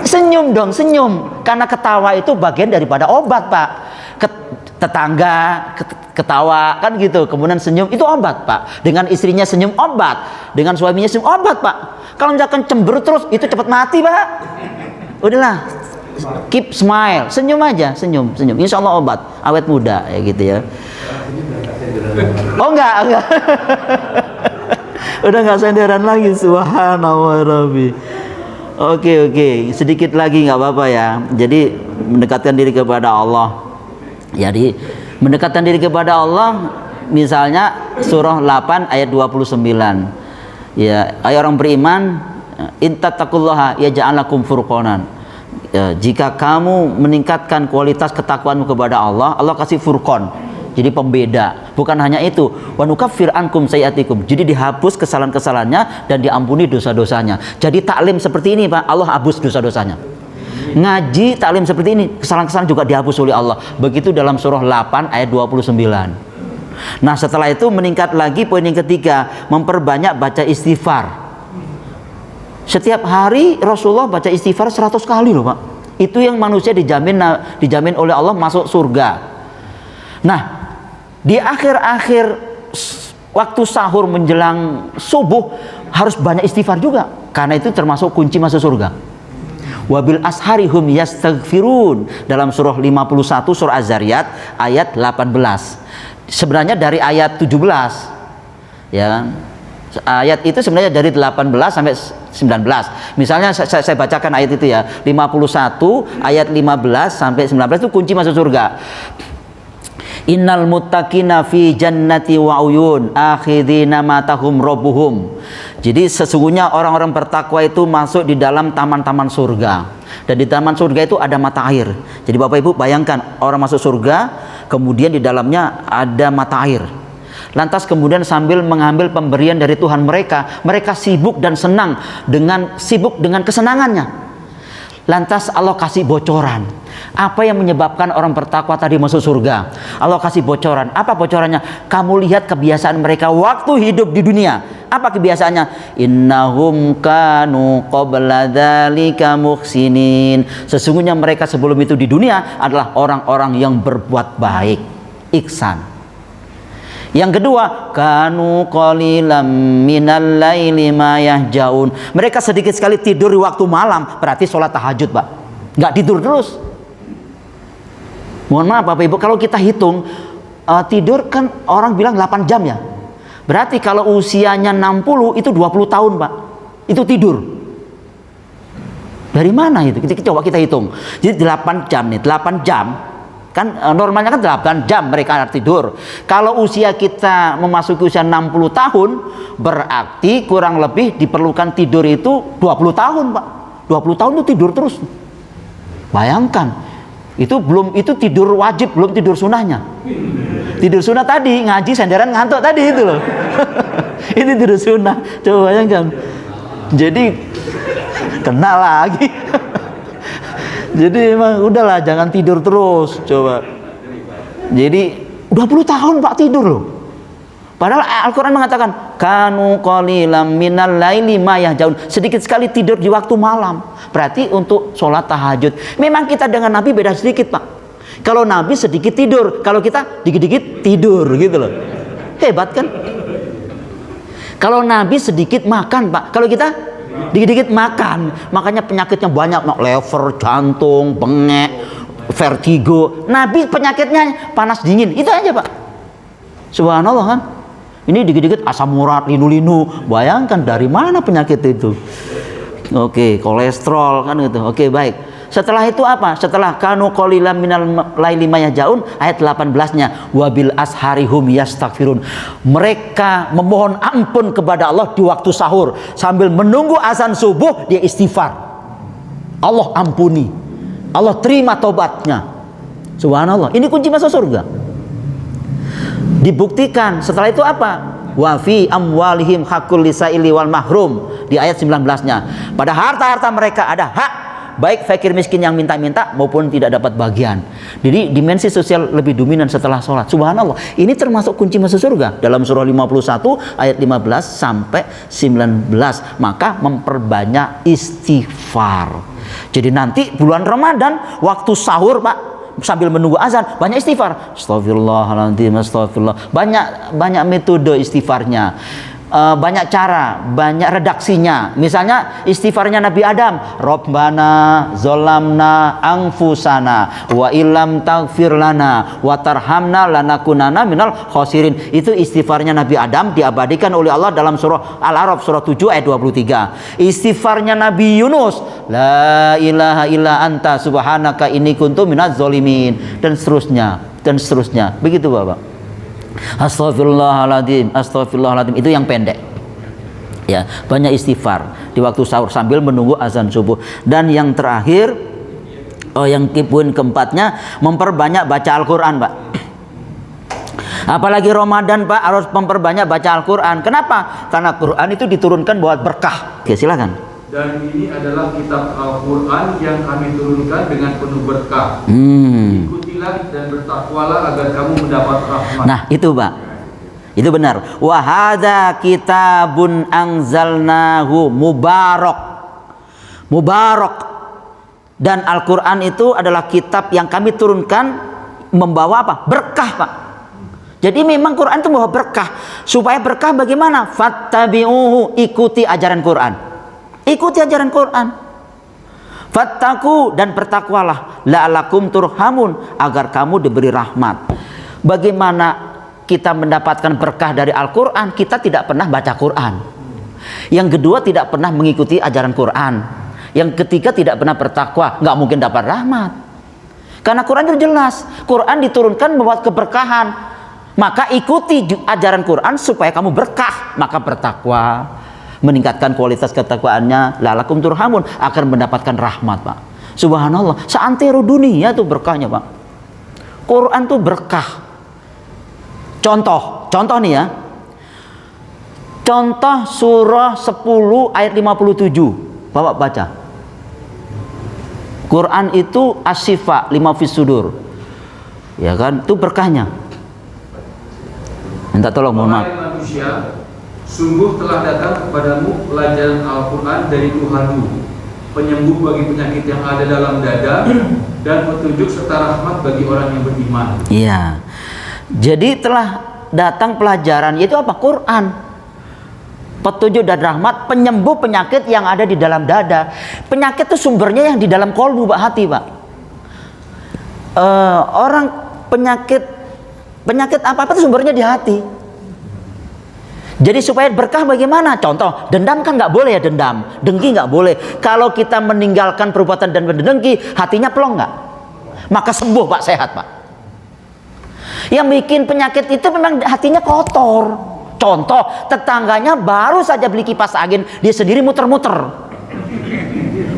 Senyum dong, senyum. Karena ketawa itu bagian daripada obat Pak. Tetangga ketawa kan gitu, kemudian senyum itu obat Pak. Dengan istrinya senyum obat, dengan suaminya senyum obat Pak. Kalau misalkan cemberut terus itu cepat mati Pak. Udahlah, keep smile, senyum aja, senyum. Insya Allah obat, awet muda ya gitu ya. Oh enggak. Udah nggak senderan lagi, subhanallah Rabbi. Oke, sedikit lagi nggak apa-apa ya. Jadi mendekatkan diri kepada Allah. Jadi mendekatkan diri kepada Allah, misalnya surah 8 ayat 29. Ya, ayat orang beriman, intattaqullaha yaj'al lakum furqanan. Ya, jika kamu meningkatkan kualitas ketakwaanmu kepada Allah, Allah kasih furqan. Jadi pembeda. Bukan hanya itu, wa nukaffir ankum sayiatikum. Jadi dihapus kesalahan-kesalahannya dan diampuni dosa-dosanya. Jadi taklim seperti ini Pak, Allah hapus dosa-dosanya. Ngaji taklim seperti ini, kesalahan-kesalahan juga dihapus oleh Allah. Begitu dalam surah 8 ayat 29. Nah, setelah itu meningkat lagi poin yang ketiga, memperbanyak baca istighfar. Setiap hari Rasulullah baca istighfar 100 kali loh Pak. Itu yang manusia dijamin oleh Allah masuk surga. Nah, di akhir-akhir waktu sahur menjelang subuh harus banyak istighfar juga, karena itu termasuk kunci masuk surga. Wabil asharihum yastaghfirun dalam surah 51 surah Az-Zariyat ayat 18. Sebenarnya dari ayat 17. Ya. Ayat itu sebenarnya dari 18 sampai 19. Misalnya saya bacakan ayat itu ya. 51 ayat 15 sampai 19 itu kunci masuk surga. Innal muttaqina fi jannati wa uyun akhidina matahum rabbuhum. Jadi sesungguhnya orang-orang bertakwa itu masuk di dalam taman-taman surga. Dan di taman surga itu ada mata air. Jadi Bapak Ibu bayangkan orang masuk surga, kemudian di dalamnya ada mata air. Lantas kemudian sambil mengambil pemberian dari Tuhan mereka, mereka sibuk dan senang sibuk dengan kesenangannya. Lantas Allah kasih bocoran. Apa yang menyebabkan orang bertakwa tadi masuk surga? Allah kasih bocoran. Apa bocorannya? Kamu lihat kebiasaan mereka waktu hidup di dunia. Apa kebiasaannya? Innahum kanu qabla dzalika muhsinin. Sesungguhnya mereka sebelum itu di dunia adalah orang-orang yang berbuat baik, ihsan. Yang kedua, kanu qalilam minal laili ma yahjaun. Mereka sedikit sekali tidur di waktu malam, berarti sholat tahajud, Pak. Nggak tidur terus. Mohon maaf Bapak Ibu, kalau kita hitung tidur kan orang bilang 8 jam ya. Berarti kalau usianya 60 itu 20 tahun, Pak. Itu tidur. Dari mana itu? Coba kita hitung. Jadi 8 jam nih, 8 jam. Kan normalnya kan 8 jam mereka tidur. Kalau usia kita memasuki usia 60 tahun, berarti kurang lebih diperlukan tidur itu 20 tahun, Pak. 20 tahun itu tidur terus. Bayangkan. Itu tidur wajib, belum tidur sunahnya. Tidur sunah tadi, ngaji senderan ngantuk tadi itu loh. Ini tidur sunah. Coba bayangkan. Jadi kena lagi. Jadi emang udahlah, jangan tidur terus, coba. Jadi 20 tahun Pak tidur loh. Padahal Al-Quran mengatakan kanu qalilam minal laili ma yahjaun. Sedikit sekali tidur di waktu malam. Berarti untuk sholat tahajud. Memang kita dengan Nabi beda sedikit Pak. Kalau Nabi sedikit tidur, kalau kita dikit-dikit tidur gitu loh. Hebat kan? Kalau Nabi sedikit makan Pak, kalau kita dikit-dikit makan. Makanya penyakitnya banyak, lever, jantung, bengek, vertigo. Nabi penyakitnya panas dingin, itu aja Pak. Subhanallah kan. Ini dikit-dikit asam urat, linu-linu. Bayangkan dari mana penyakit itu. Oke, kolesterol kan gitu. Oke, baik. Setelah itu apa? Setelah kanu qalilan minal laili ma yahjaun, ayat 18-nya wabil asharihum yastaghfirun. Mereka memohon ampun kepada Allah di waktu sahur sambil menunggu azan subuh, dia istighfar. Allah ampuni. Allah terima tobatnya. Subhanallah. Ini kunci masuk surga. Dibuktikan. Setelah itu apa? Wa fi amwalihim haqqul lisaili wal mahrum, di ayat 19-nya. Pada harta-harta mereka ada hak, baik fakir miskin yang minta-minta maupun tidak dapat bagian. Jadi dimensi sosial lebih dominan setelah sholat. Subhanallah. Ini termasuk kunci masuk surga dalam surah 51 ayat 15 sampai 19. Maka memperbanyak istighfar. Jadi nanti bulan Ramadan waktu sahur, Pak, sambil menunggu azan banyak istighfar. Astagfirullahaladzim, astagfirullah. Banyak metode istighfarnya. Banyak cara, banyak redaksinya. Misalnya istighfarnya Nabi Adam, Rabbana zolamna anfusana wa illam taghfir lana wa tarhamna lanakunana minal khosirin. Itu istighfarnya Nabi Adam, diabadikan oleh Allah dalam surah Al-A'raf surah 7 ayat 23. Istighfarnya Nabi Yunus, la ilaha illa anta subhanaka inni kuntu minaz zolimin, dan seterusnya. Begitu Bapak. Astagfirullahaladzim, astagfirullahaladzim, itu yang pendek. Ya, banyak istighfar di waktu sahur sambil menunggu azan subuh. Dan yang terakhir, yang poin keempatnya, memperbanyak baca Al-Quran, Pak. Apalagi Ramadan, Pak, harus memperbanyak baca Al-Quran. Kenapa? Karena Quran itu diturunkan buat berkah. Oke, silakan. Dan ini adalah kitab Al-Quran yang kami turunkan dengan penuh berkah. Ikutilah dan bertakwalah agar kamu mendapat rahmat. Nah, itu Pak, itu benar. Wa hadza kitabun anzalnahu mubarak. Dan Al-Quran itu adalah kitab yang kami turunkan membawa apa? Berkah, Pak. Jadi memang Quran itu membawa berkah. Supaya berkah bagaimana? Fattabi'uhu, ikuti ajaran Quran. Ikuti ajaran Quran. Fattaku, dan bertakwalah, la'alakum turhamun, agar kamu diberi rahmat. Bagaimana kita mendapatkan berkah dari Al-Quran? Kita tidak pernah baca Quran. Yang kedua, tidak pernah mengikuti ajaran Quran. Yang ketiga, tidak pernah bertakwa, nggak mungkin dapat rahmat. Karena Quran itu jelas, Quran diturunkan membuat keberkahan. Maka ikuti ajaran Quran supaya kamu berkah, maka bertakwa, meningkatkan kualitas ketakwaannya, la'alakum turhamun, akan mendapatkan rahmat, Pak. Subhanallah, seantero dunia tuh berkahnya, Pak. Quran tuh berkah. Contoh nih ya. Contoh surah 10 ayat 57. Bapak baca. Quran itu asyifa lima fis sudur. Ya kan? Itu berkahnya. Minta tolong, mohon maaf. Wahai manusia, sungguh telah datang kepadamu pelajaran Al-Quran dari Tuhanmu, penyembuh bagi penyakit yang ada dalam dada, dan petunjuk serta rahmat bagi orang yang beriman. Iya. Jadi telah datang pelajaran, yaitu apa? Quran. Petunjuk dan rahmat, penyembuh penyakit yang ada di dalam dada. Penyakit itu sumbernya yang di dalam kolbu, Pak, hati, Pak. Orang penyakit apa-apa itu sumbernya di hati. Jadi supaya berkah bagaimana? Contoh, dendam kan nggak boleh ya, dendam, dengki nggak boleh. Kalau kita meninggalkan perbuatan dan berdengki, hatinya plong nggak? Maka sembuh, Pak, sehat, Pak. Yang bikin penyakit itu memang hatinya kotor. Contoh, tetangganya baru saja beli kipas angin, dia sendiri muter-muter.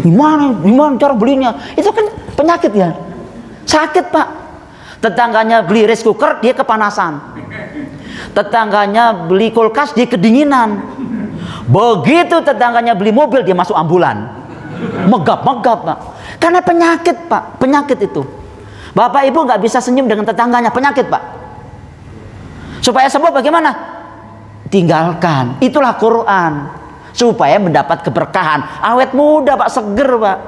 Gimana cara belinya? Itu kan penyakit ya, sakit, Pak. Tetangganya beli rice cooker, dia kepanasan. Tetangganya beli kulkas, dia kedinginan. Begitu tetangganya beli mobil, dia masuk ambulan. Megap-megap, Pak. Karena penyakit, Pak. Penyakit itu. Bapak Ibu nggak bisa senyum dengan tetangganya, penyakit, Pak. Supaya sembuh bagaimana? Tinggalkan. Itulah Quran. Supaya mendapat keberkahan. Awet muda, Pak, seger, Pak.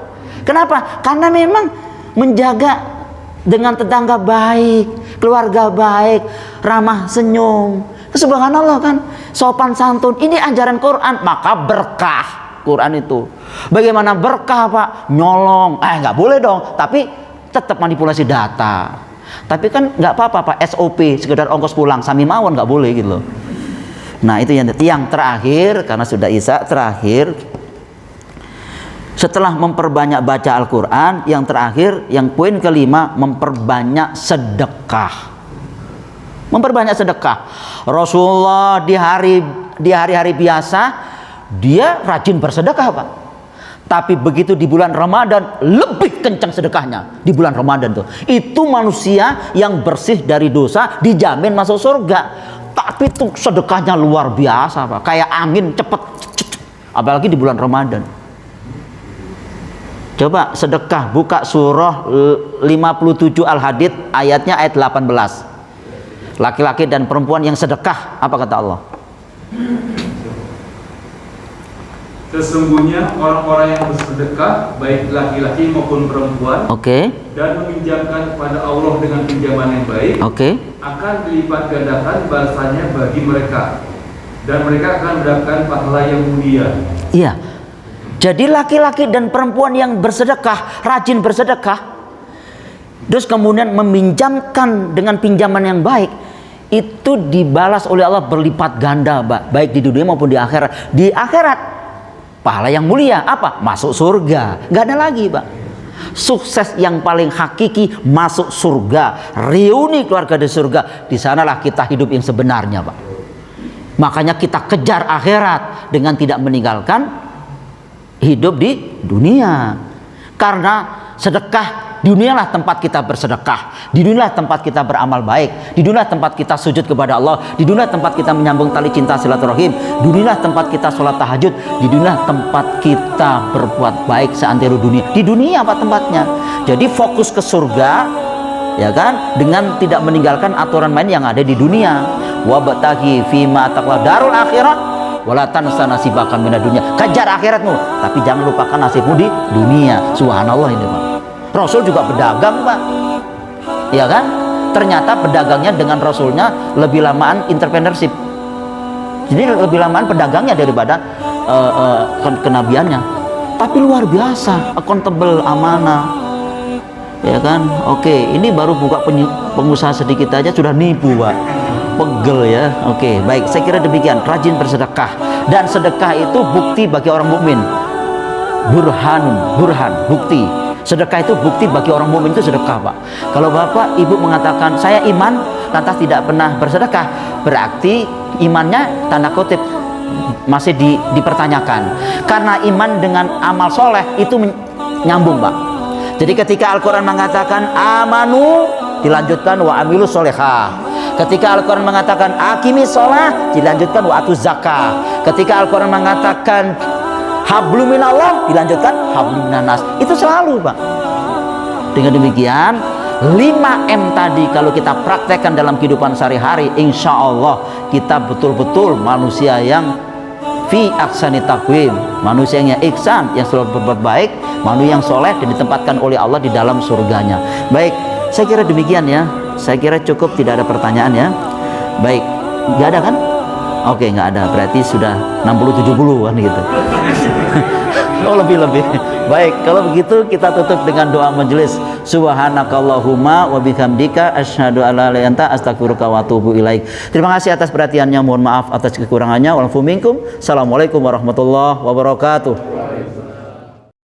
Kenapa? Karena memang menjaga dengan tetangga baik, keluarga baik, ramah senyum. Subhanallah kan, sopan santun. Ini ajaran Quran, maka berkah Quran itu. Bagaimana berkah, Pak? Nyolong, nggak boleh dong. Tapi tetap manipulasi data. Tapi kan nggak apa-apa, Pak. SOP, sekedar ongkos pulang, sami mawon nggak boleh gitu loh. Nah, itu yang terakhir, karena sudah Isya terakhir. Setelah memperbanyak baca Al-Quran, yang terakhir, yang poin kelima, memperbanyak sedekah. Memperbanyak sedekah. Rasulullah di hari-hari biasa dia rajin bersedekah, Pak. Tapi begitu di bulan Ramadan lebih kencang sedekahnya di bulan Ramadan tuh. Itu manusia yang bersih dari dosa dijamin masuk surga. Tapi tuh sedekahnya luar biasa, Pak. Kayak angin cepet. Apalagi di bulan Ramadan. Coba sedekah, buka surah 57 Al-Hadid, ayatnya ayat 18. Laki-laki dan perempuan yang sedekah, apa kata Allah? Sesungguhnya orang-orang yang bersedekah, baik laki-laki maupun perempuan, dan meminjamkan kepada Allah dengan pinjaman yang baik, akan dilipat gandakan balasannya bagi mereka, dan mereka akan mendapatkan pahala yang mulia. Iya. Jadi laki-laki dan perempuan yang bersedekah, rajin bersedekah, terus kemudian meminjamkan dengan pinjaman yang baik, itu dibalas oleh Allah berlipat ganda, Pak. Baik di dunia maupun di akhirat. Di akhirat, pahala yang mulia, apa? Masuk surga. Nggak ada lagi, Pak. Sukses yang paling hakiki, masuk surga. Reuni keluarga di surga. Di sanalah kita hidup yang sebenarnya, Pak. Makanya kita kejar akhirat dengan tidak meninggalkan hidup di dunia. Karena sedekah, di dunialah tempat kita bersedekah, di dunialah tempat kita beramal baik, di dunialah tempat kita sujud kepada Allah, di dunialah tempat kita menyambung tali cinta silaturahim, di dunialah tempat kita sholat tahajud, di dunialah tempat kita berbuat baik seantero dunia. Di dunia apa tempatnya? Jadi fokus ke surga, ya kan, dengan tidak meninggalkan aturan main yang ada di dunia. Wabtaghi fima taqwa darul akhirah wala tansa nasibaka minad dunya. Kejar akhiratmu, tapi jangan lupakan nasibmu di dunia. Subhanallah ini, Pak. Rasul juga pedagang, Pak. Ya kan? Ternyata pedagangnya dengan Rasulnya lebih lamaan entrepreneurship. Jadi lebih lamaan pedagangnya daripada kenabiannya. Tapi luar biasa, accountable, amanah. Ya kan? Oke, ini baru buka pengusaha sedikit aja sudah nipu, Pak. Pegel ya. Oke, baik. Saya kira demikian. Rajin bersedekah, dan sedekah itu bukti bagi orang mukmin. Burhan, bukti. Sedekah itu bukti bagi orang mukmin, itu sedekah, Pak. Kalau Bapak Ibu mengatakan saya iman lantas tidak pernah bersedekah, berarti imannya tanda kutip masih dipertanyakan. Karena iman dengan amal soleh itu nyambung, Pak. Jadi ketika Al-Quran mengatakan amanu, dilanjutkan wa amilu solehah. Ketika Al-Quran mengatakan akimi sholah, dilanjutkan wa atuz zakah. Ketika Al-Quran mengatakan hablum minallah, dilanjutkan hablum minanas. Itu selalu, Pak. Dengan demikian 5M tadi kalau kita praktekkan dalam kehidupan sehari-hari, insya Allah kita betul-betul manusia yang fi aksani taqwim, manusia yang ihsan, yang selalu berbuat baik, manusia yang soleh dan ditempatkan oleh Allah di dalam surganya. Baik, saya kira demikian ya. Saya kira cukup, tidak ada pertanyaan ya. Baik, nggak ada kan? Oke, nggak ada, berarti sudah 60-70 kan gitu. Oh, lebih. Baik, kalau begitu kita tutup dengan doa majelis. Subhanakallahumma wa bihamdika asyhadu alla ilaha illa anta astaghfiruka wa atubu ilaik. Terima kasih atas perhatiannya, mohon maaf atas kekurangannya. Wal minkum. Assalamualaikum warahmatullahi wabarakatuh.